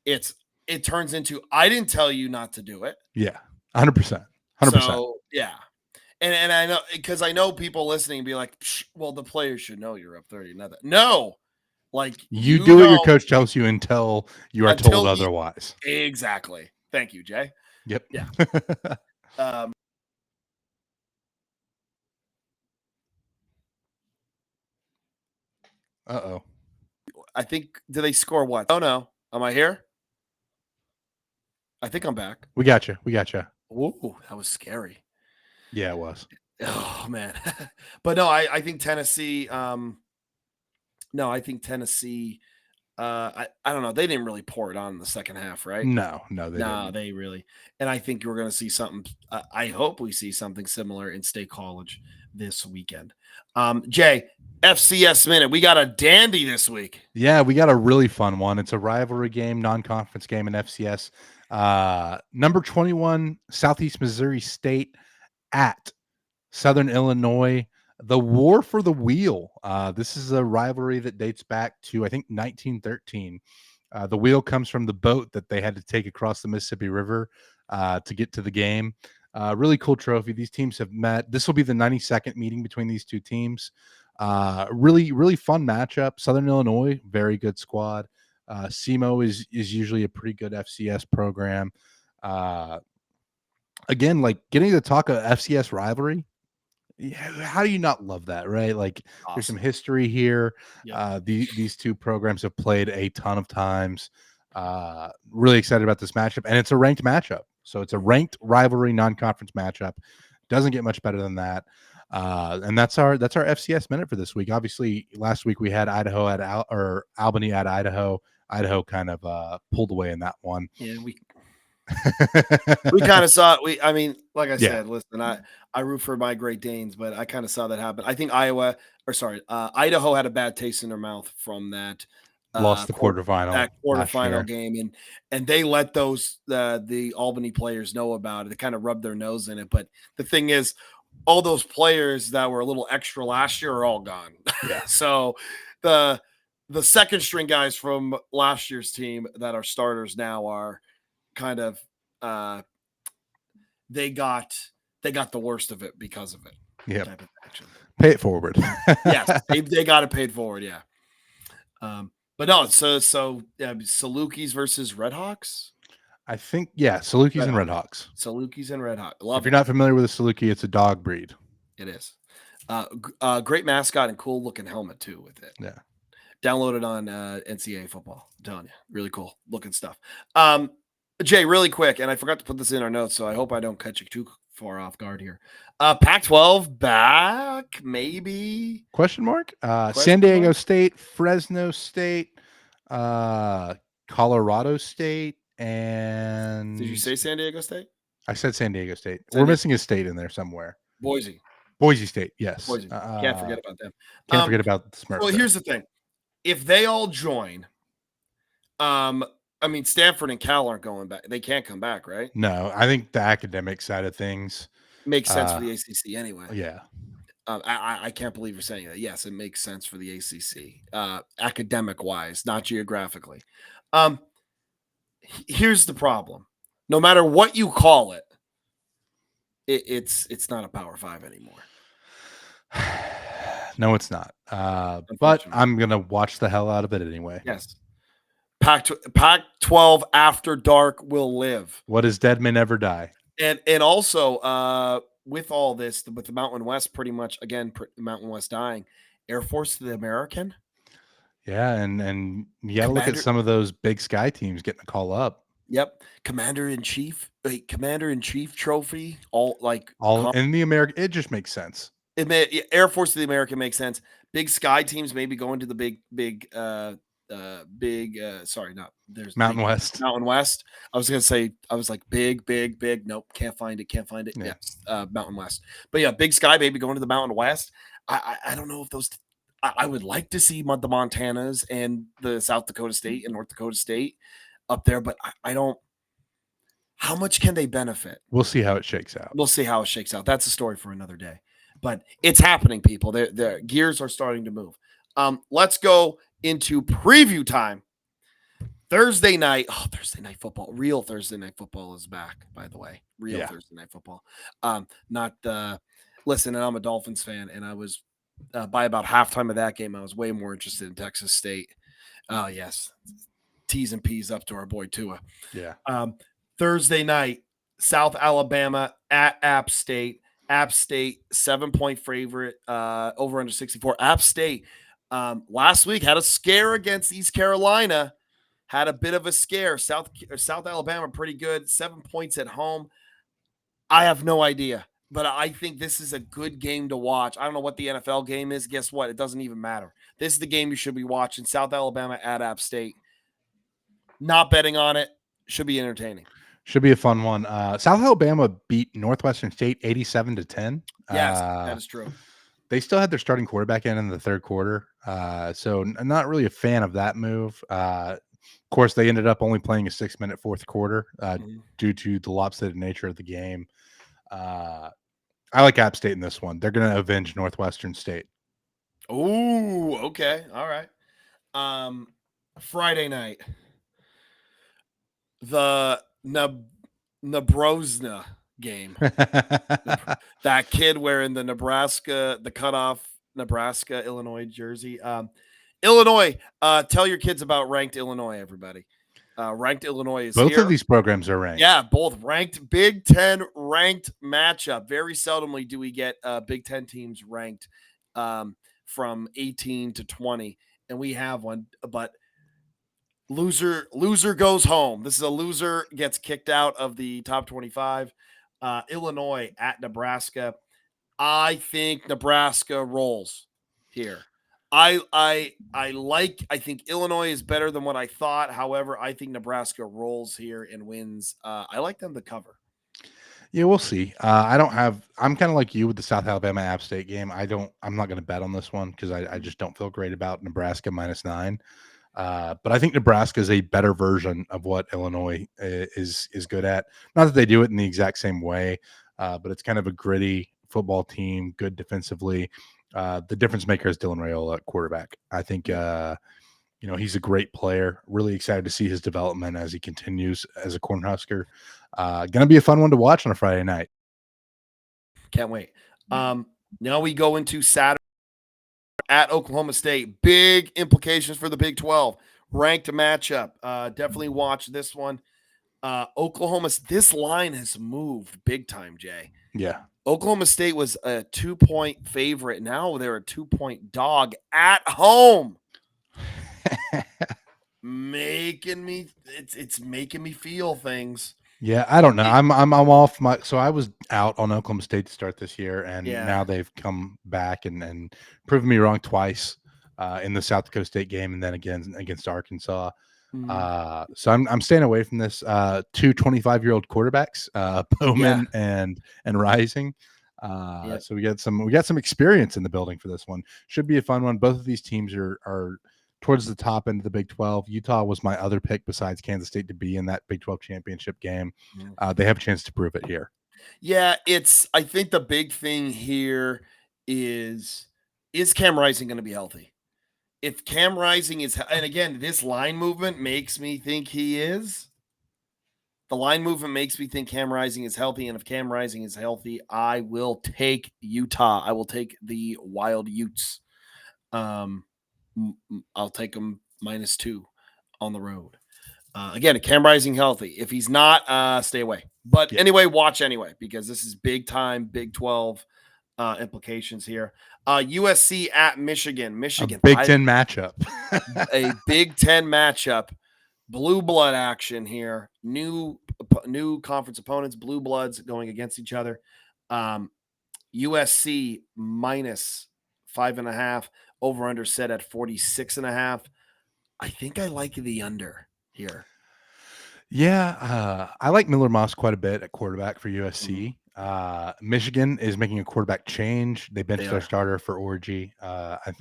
it turns into, I didn't tell you not to do it. Yeah. 100%. So, yeah. And I know, because I know people listening be like, well, the players should know you're up 30-0. No, like you do what your coach tells you until you are told otherwise. Exactly. Thank you, Jay. Yep. Yeah. Um, Uh-oh. I think, do they score what? Oh, no. Am I here? I think I'm back. We got you. We got you. Ooh, that was scary. Yeah, it was. Oh, man. But no, I think Tennessee, I think Tennessee, I don't know. They didn't really pour it on in the second half, right? No, they No, didn't. they really. And I think we're going to see something. I hope we see something similar in State College this weekend. Jay, FCS Minute. We got a dandy this week. Yeah, we got a really fun one. It's a rivalry game, non-conference game in FCS. Number 21, Southeast Missouri State at Southern Illinois. The War for the Wheel. This is a rivalry that dates back to, I think, 1913. The wheel comes from the boat that they had to take across the Mississippi River to get to the game. Really cool trophy. These teams have met. This will be the 92nd meeting between these two teams. Really, really fun matchup. Southern Illinois, very good squad. SEMO is usually a pretty good FCS program. Again, like getting to talk a FCS rivalry. How do you not love that, right? Like there's some Awesome. history here. Yep. These two programs have played a ton of times. Really excited about this matchup, and it's a ranked matchup. So it's a ranked rivalry non-conference matchup. Doesn't get much better than that. And that's our FCS minute for this week. Obviously, last week we had Idaho at Albany at Idaho. Idaho kind of pulled away in that one. Yeah, we kind of saw it. I mean, like I Yeah. said, listen, I root for my Great Danes, but I kind of saw that happen. I think Idaho had a bad taste in their mouth from that Lost the quarterfinal last year. game, and they let those the Albany players know about it. They kind of rubbed their nose in it. But the thing is, all those players that were a little extra last year are all gone. Yeah. So the second string guys from last year's team that are starters now are kind of they got the worst of it because of it. Yeah. Type of action. Pay it forward. Yes, they got it paid forward. Yeah. But no, so Salukis versus Redhawks. I think, yeah, Salukis and Redhawks. Salukis and Redhawks. If you're not familiar with a Saluki, it's a dog breed. It is. Great mascot and cool looking helmet too with it. Yeah. Download it on NCAA football. I'm telling you, really cool looking stuff. Jay, really quick, and I forgot to put this in our notes, so I hope I don't catch you too far off guard here. Pac-12 back, maybe? Question mark? San Diego State, Fresno State, Colorado State, and... Did you say San Diego State? I said San Diego State. We're missing a state in there somewhere. Boise State, yes. Boise. Can't forget about them. Can't forget about the Smurfs. Well, here's the thing. If they all join, I mean, Stanford and Cal aren't going back. They can't come back, right? No, I think the academic side of things makes sense for the ACC anyway. Yeah. I can't believe you're saying that. Yes, it makes sense for the ACC, academic wise, not geographically. Here's the problem. No matter what you call it, it's not a Power 5 anymore. No, it's not. But I'm going to watch the hell out of it anyway. Yes. Pac-12 after dark will live. What is dead may never die. And also with all this, with the Mountain West pretty much, again, Mountain West dying, Air Force to the American. Yeah, and you got to look at some of those Big Sky teams getting a call up. Yep. Commander-in-Chief trophy, all in the American. It just makes sense. Air Force to the American makes sense. Big Sky teams maybe going to the big Mountain West. Mountain West. I was gonna say, I was like big. Nope, can't find it. Yeah. Yes, Mountain West. But yeah, Big Sky maybe going to the Mountain West. I don't know if those. I would like to see the Montanas and the South Dakota State and North Dakota State up there, but I don't. How much can they benefit? We'll see how it shakes out. That's a story for another day. But it's happening, people. Their gears are starting to move. Let's go into preview time. Thursday night football. Real Thursday night football is back, by the way. Thursday night football. Listen, and I'm a Dolphins fan, and I was by about halftime of that game, I was way more interested in Texas State. Yes. T's and P's up to our boy Tua. Yeah. Thursday night, South Alabama at App State. App State 7-point favorite, over under 64. App State last week had a scare against East Carolina. Had a bit of a scare. South Alabama pretty good. 7 points at home. I have no idea, but I think this is a good game to watch. I don't know what the NFL game is. Guess what? It doesn't even matter. This is the game you should be watching. South Alabama at App State. Not betting on it. Should be entertaining. Should be a fun one. South Alabama beat Northwestern State 87-10. Yes, that is true. They still had their starting quarterback in the third quarter, so not really a fan of that move. Of course, they ended up only playing a 6-minute fourth quarter due to the lopsided nature of the game. I like App State in this one. They're going to avenge Northwestern State. Oh, okay. All right. Friday night. The Nebrosna game. That kid wearing the cutoff Nebraska, Illinois jersey. Illinois, tell your kids about Ranked Illinois, everybody. Ranked Illinois is both here. Of these programs are ranked. Yeah, both ranked. Big Ten ranked matchup. Very seldomly do we get Big Ten teams ranked from 18 to 20, and we have one, but loser goes home. This is a loser gets kicked out of the top 25. Illinois at Nebraska. I think Nebraska rolls here. I think Illinois is better than what I thought. However, I think Nebraska rolls here and wins. I like them to cover. Yeah, we'll see. I'm kind of like you with the South Alabama App State game. I'm not going to bet on this one because I just don't feel great about Nebraska -9. But I think Nebraska is a better version of what Illinois is good at. Not that they do it in the exact same way, but it's kind of a gritty football team, good defensively. The difference maker is Dylan Raiola at quarterback. I think he's a great player. Really excited to see his development as he continues as a Cornhusker. Going to be a fun one to watch on a Friday night. Can't wait. Now we go into Saturday at Oklahoma State. Big implications for the Big 12. Ranked matchup. Definitely watch this one. This line has moved big time, Jay. Yeah. Oklahoma State was a 2-point favorite. Now they're a 2-point dog at home. It's making me feel things. Yeah, I don't know. I'm off so I was out on Oklahoma State to start this year, and now they've come back and proven me wrong twice in the South Dakota State game, and then again against Arkansas. So I'm staying away from this. Two 25-year-old quarterbacks, Bowman and Rising. So we got some experience in the building for this one. Should be a fun one. Both of these teams are towards the top end of the Big 12. Utah was my other pick besides Kansas State to be in that Big 12 championship game. They have a chance to prove it here. Yeah, I think the big thing here is Cam Rising going to be healthy? If Cam Rising is, and again, this line movement makes me think he is. The line movement makes me think Cam Rising is healthy, and if Cam Rising is healthy, I will take Utah. I will take the Wild Utes. I'll take them -2 on the road. Again, Cam Rising healthy. If he's not, stay away. But anyway, watch anyway, because this is big time Big 12 implications here. USC at Michigan. A Big Ten matchup. A Big Ten matchup. Blue blood action here. New conference opponents, blue bloods going against each other. USC -5.5. Over under set at 46.5. I think I like the under here. Yeah, I like Miller Moss quite a bit at quarterback for USC. Michigan is making a quarterback change. They benched their starter for Orgy. I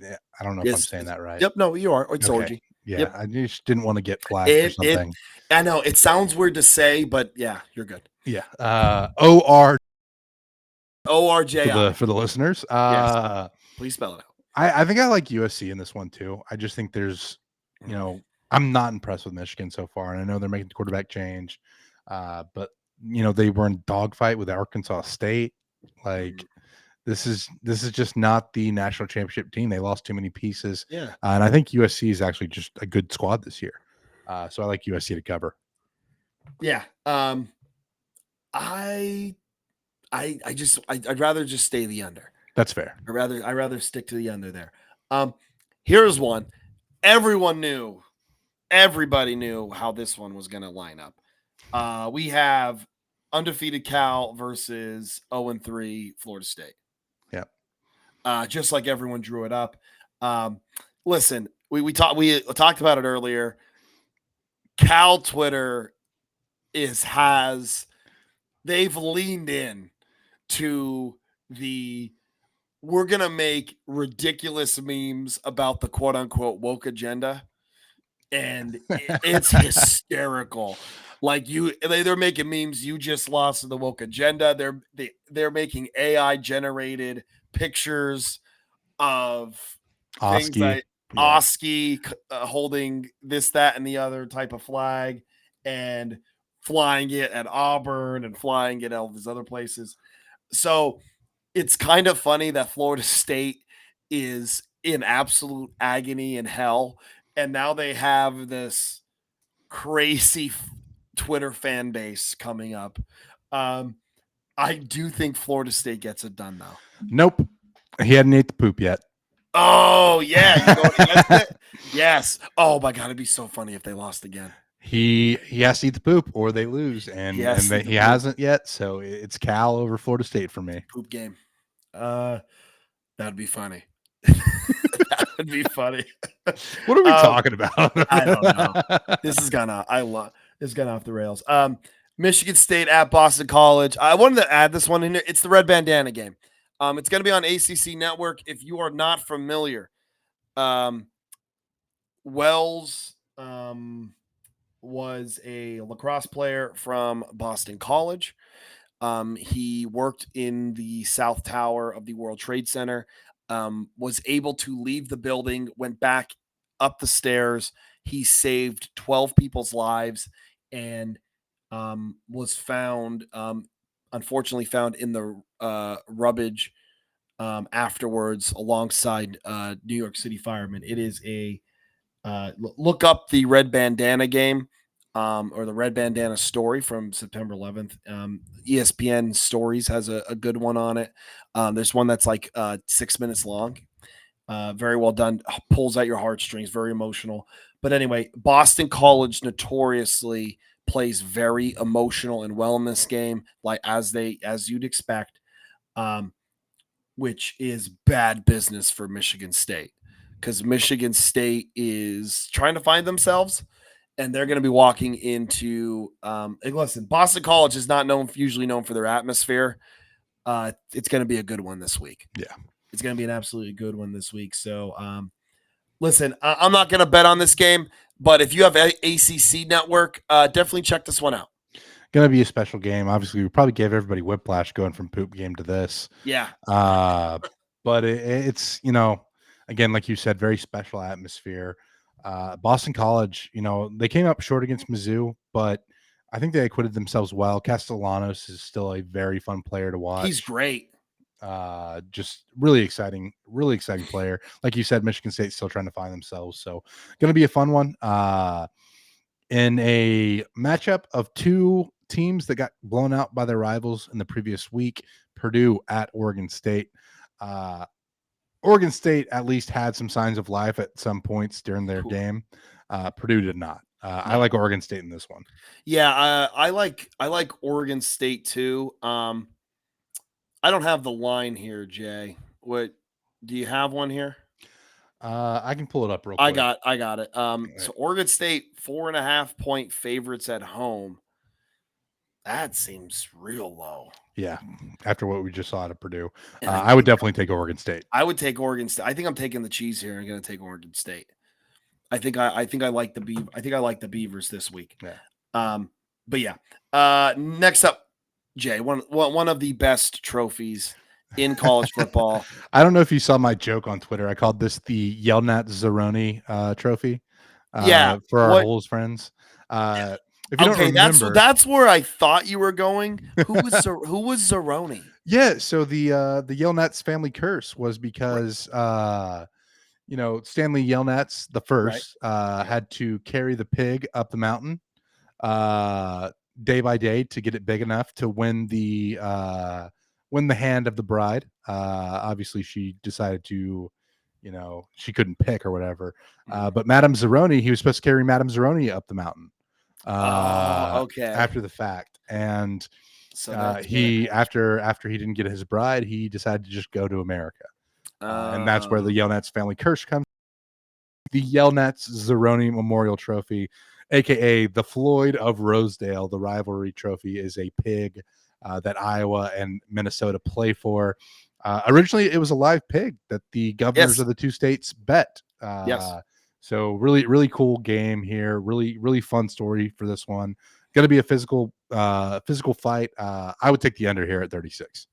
don't know if I'm saying that right. Yep, no, you are. It's okay. Orgy. Yeah, yep. I just didn't want to get flagged or something. I know it sounds weird to say, but yeah, you're good. Yeah. ORJI for the listeners. Yes. Please spell it out. I think I like USC in this one too. I just think there's, I'm not impressed with Michigan so far, and I know they're making the quarterback change, but they were in dogfight with Arkansas State. Like this is just not the national championship team. They lost too many pieces. Yeah, and I think USC is actually just a good squad this year. So I like USC to cover. Yeah. I'd rather just stay the under. That's fair. I'd rather stick to the under there. Here's one. Everybody knew how this one was going to line up. We have undefeated Cal versus 0-3 Florida State. Yep. Just like everyone drew it up. Listen, we talked about it earlier. Cal Twitter they've leaned in to we're going to make ridiculous memes about the quote unquote woke agenda. And it's hysterical. Like they're making memes. You just lost to the woke agenda. They're making AI generated pictures of things like Oski holding this, that, and the other type of flag, and flying it at Auburn and flying it at all these other places. So it's kind of funny that Florida State is in absolute agony and hell. And now they have this crazy Twitter fan base coming up. I do think Florida State gets it done, though. Nope. He hadn't ate the poop yet. Oh, yeah. You going against it? Yes. Oh, my God. It'd be so funny if they lost again. He has to eat the poop or they lose. And he hasn't yet. So it's Cal over Florida State for me. Poop game. That'd be funny. That would be funny. What are we talking about? I don't know. This has gone off the rails. Michigan State at Boston College. I wanted to add this one in here. It's the red bandana game. It's going to be on ACC Network. If you are not familiar, Wells was a lacrosse player from Boston College. He worked in the South Tower of the World Trade Center, was able to leave the building, went back up the stairs. He saved 12 people's lives and was found, unfortunately found in the rubbish afterwards alongside New York City firemen. It is look up the red bandana game. Or the red bandana story from September 11th. ESPN Stories has a good one on it. There's one that's like 6 minutes long. Very well done. Pulls at your heartstrings. Very emotional. But anyway, Boston College notoriously plays very emotional and well in this game, like as you'd expect, which is bad business for Michigan State, because Michigan State is trying to find themselves. And they're going to be walking into listen, Boston College is not usually known for their atmosphere. It's going to be a good one this week. Yeah. It's going to be an absolutely good one this week. So, listen, I'm not going to bet on this game, but if you have ACC Network, definitely check this one out. Going to be a special game. Obviously, we probably gave everybody whiplash going from poop game to this. Yeah. But it's, again, like you said, very special atmosphere. Boston College, they came up short against Mizzou, but I think they acquitted themselves well. Castellanos is still a very fun player to watch. He's great. Just really exciting player. Like you said, Michigan State's still trying to find themselves. So going to be a fun one. In a matchup of two teams that got blown out by their rivals in the previous week, Purdue at Oregon State. Oregon State at least had some signs of life at some points during their game. Purdue did not. I like Oregon State in this one. Yeah, I like Oregon State too. I don't have the line here, Jay. What do you have one here? I can pull it up real quick. I got it. So Oregon State 4.5 point favorites at home. That seems real low. Yeah, after what we just saw out of Purdue, I would definitely take Oregon State. I would take Oregon State. I think I'm taking the cheese here. I'm going to take Oregon State. I think I like the I think I like the Beavers this week. Yeah. But yeah. Next up, Jay, one of the best trophies in college football. I don't know if you saw my joke on Twitter. I called this the Yelnat Zeroni trophy. For our Bulls friends. If you don't remember, that's where I thought you were going. Who was Zeroni? Yeah, so the Yelnats family curse was because Stanley Yelnats the first had to carry the pig up the mountain day by day to get it big enough to win the hand of the bride. Obviously, she decided to, she couldn't pick or whatever. But Madame Zeroni, he was supposed to carry Madame Zeroni up the mountain. Okay. After the fact, and So after he didn't get his bride, he decided to just go to America, and that's where the Yelnats family curse comes. The Yelnats Zeroni Memorial Trophy, aka the Floyd of Rosedale, the rivalry trophy, is a pig that Iowa and Minnesota play for. Originally, it was a live pig that the governors of the two states bet. Yes. So really, really cool game here. Really, really fun story for this one. Going to be a physical fight. I would take the under here at 36.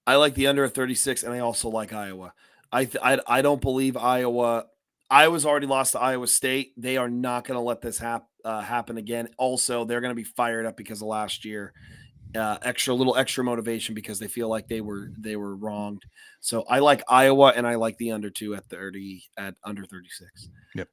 I like the under at 36, and I also like Iowa. I don't believe Iowa. Iowa's already lost to Iowa State. They are not going to let this happen again. Also, they're going to be fired up because of last year. Extra motivation because they feel like they were wronged. So I like Iowa, and I like the under 2 at under 36. Yep.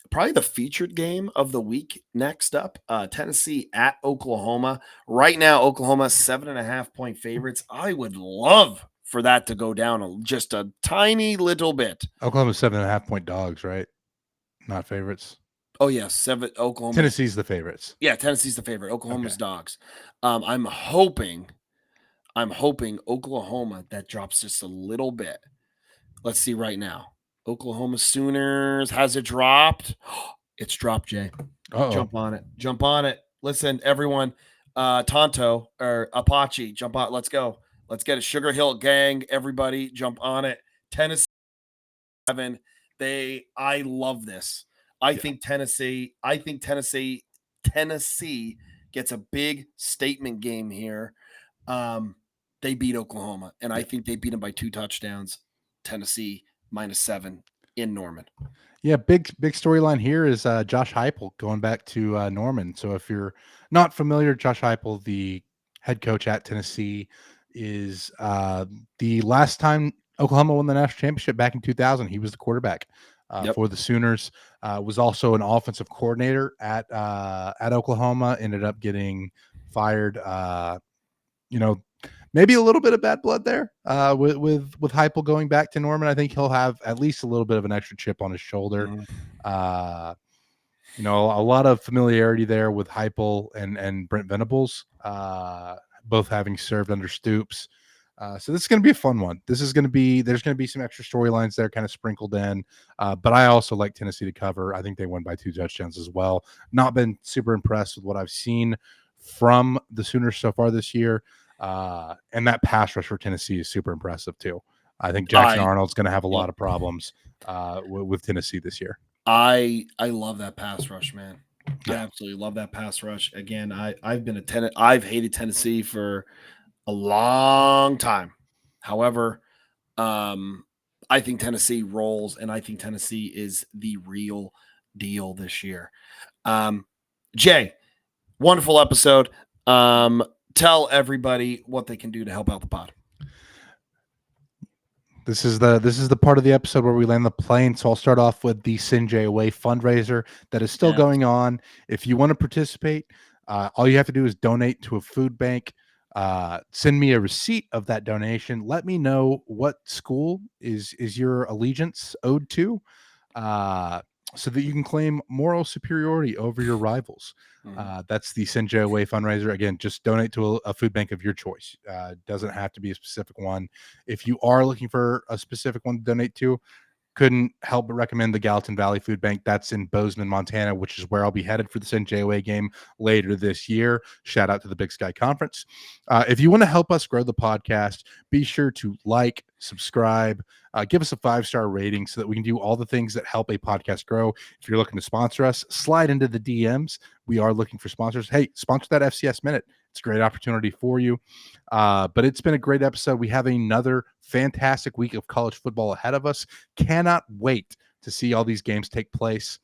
Probably the featured game of the week next up, Tennessee at Oklahoma. Right now, Oklahoma 7.5 point favorites. I would love for that to go down just a tiny little bit. Oklahoma's 7.5 point dogs, right? Not favorites. Oh yes, 7. Oklahoma. Tennessee's the favorites. Yeah, Tennessee's the favorite. Oklahoma's dogs. I'm hoping Oklahoma that drops just a little bit. Let's see right now. Oklahoma Sooners, has it dropped? It's dropped, Jay. Uh-oh. Jump on it. Listen, everyone, Tonto or Apache, jump on. Let's go. Let's get it. Sugar Hill gang, everybody, jump on it. Tennessee 7. I love this. I think Tennessee gets a big statement game here. They beat Oklahoma, and I think they beat them by 2 touchdowns. Tennessee -7 in Norman. Yeah, big storyline here is Josh Heupel going back to Norman. So if you're not familiar, Josh Heupel, the head coach at Tennessee, is the last time Oklahoma won the national championship back in 2000. He was the quarterback for the Sooners. Was also an offensive coordinator at Oklahoma. Ended up getting fired. Maybe a little bit of bad blood there with Heupel going back to Norman. I think he'll have at least a little bit of an extra chip on his shoulder. A lot of familiarity there with Heupel and Brent Venables, both having served under Stoops. So this is going to be a fun one. There's going to be some extra storylines there kind of sprinkled in. But I also like Tennessee to cover. I think they won by 2 touchdowns as well. Not been super impressed with what I've seen from the Sooners so far this year. And that pass rush for Tennessee is super impressive too. I think Jackson Arnold's going to have a lot of problems with Tennessee this year. I love that pass rush, man. Yeah. I absolutely love that pass rush. Again, I've hated Tennessee for a long time. However, I think Tennessee rolls, and I think Tennessee is the real deal this year. Jay, wonderful episode. Tell everybody what they can do to help out the pod. This is the part of the episode where we land the plane. So I'll start off with the Send Jay Away fundraiser that is still going on. If you want to participate, all you have to do is donate to a food bank. Send me a receipt of that donation. Let me know what school is your allegiance owed to, so that you can claim moral superiority over your rivals. That's the Send Jay Away fundraiser. Again, just donate to a food bank of your choice. Doesn't have to be a specific one. If you are looking for a specific one to donate to, couldn't help but recommend the Gallatin Valley Food Bank. That's in Bozeman, Montana, which is where I'll be headed for the Send Jay Away game later this year. Shout out to the Big Sky Conference. If you want to help us grow the podcast, be sure to like, subscribe, give us a 5-star rating so that we can do all the things that help a podcast grow. If you're looking to sponsor us, slide into the DMs. We are looking for sponsors. Hey, sponsor that FCS Minute. It's a great opportunity for you. But it's been a great episode. We have another fantastic week of college football ahead of us. Cannot wait to see all these games take place.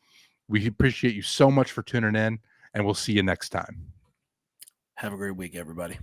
We appreciate you so much for tuning in, and we'll see you next time. Have a great week, everybody.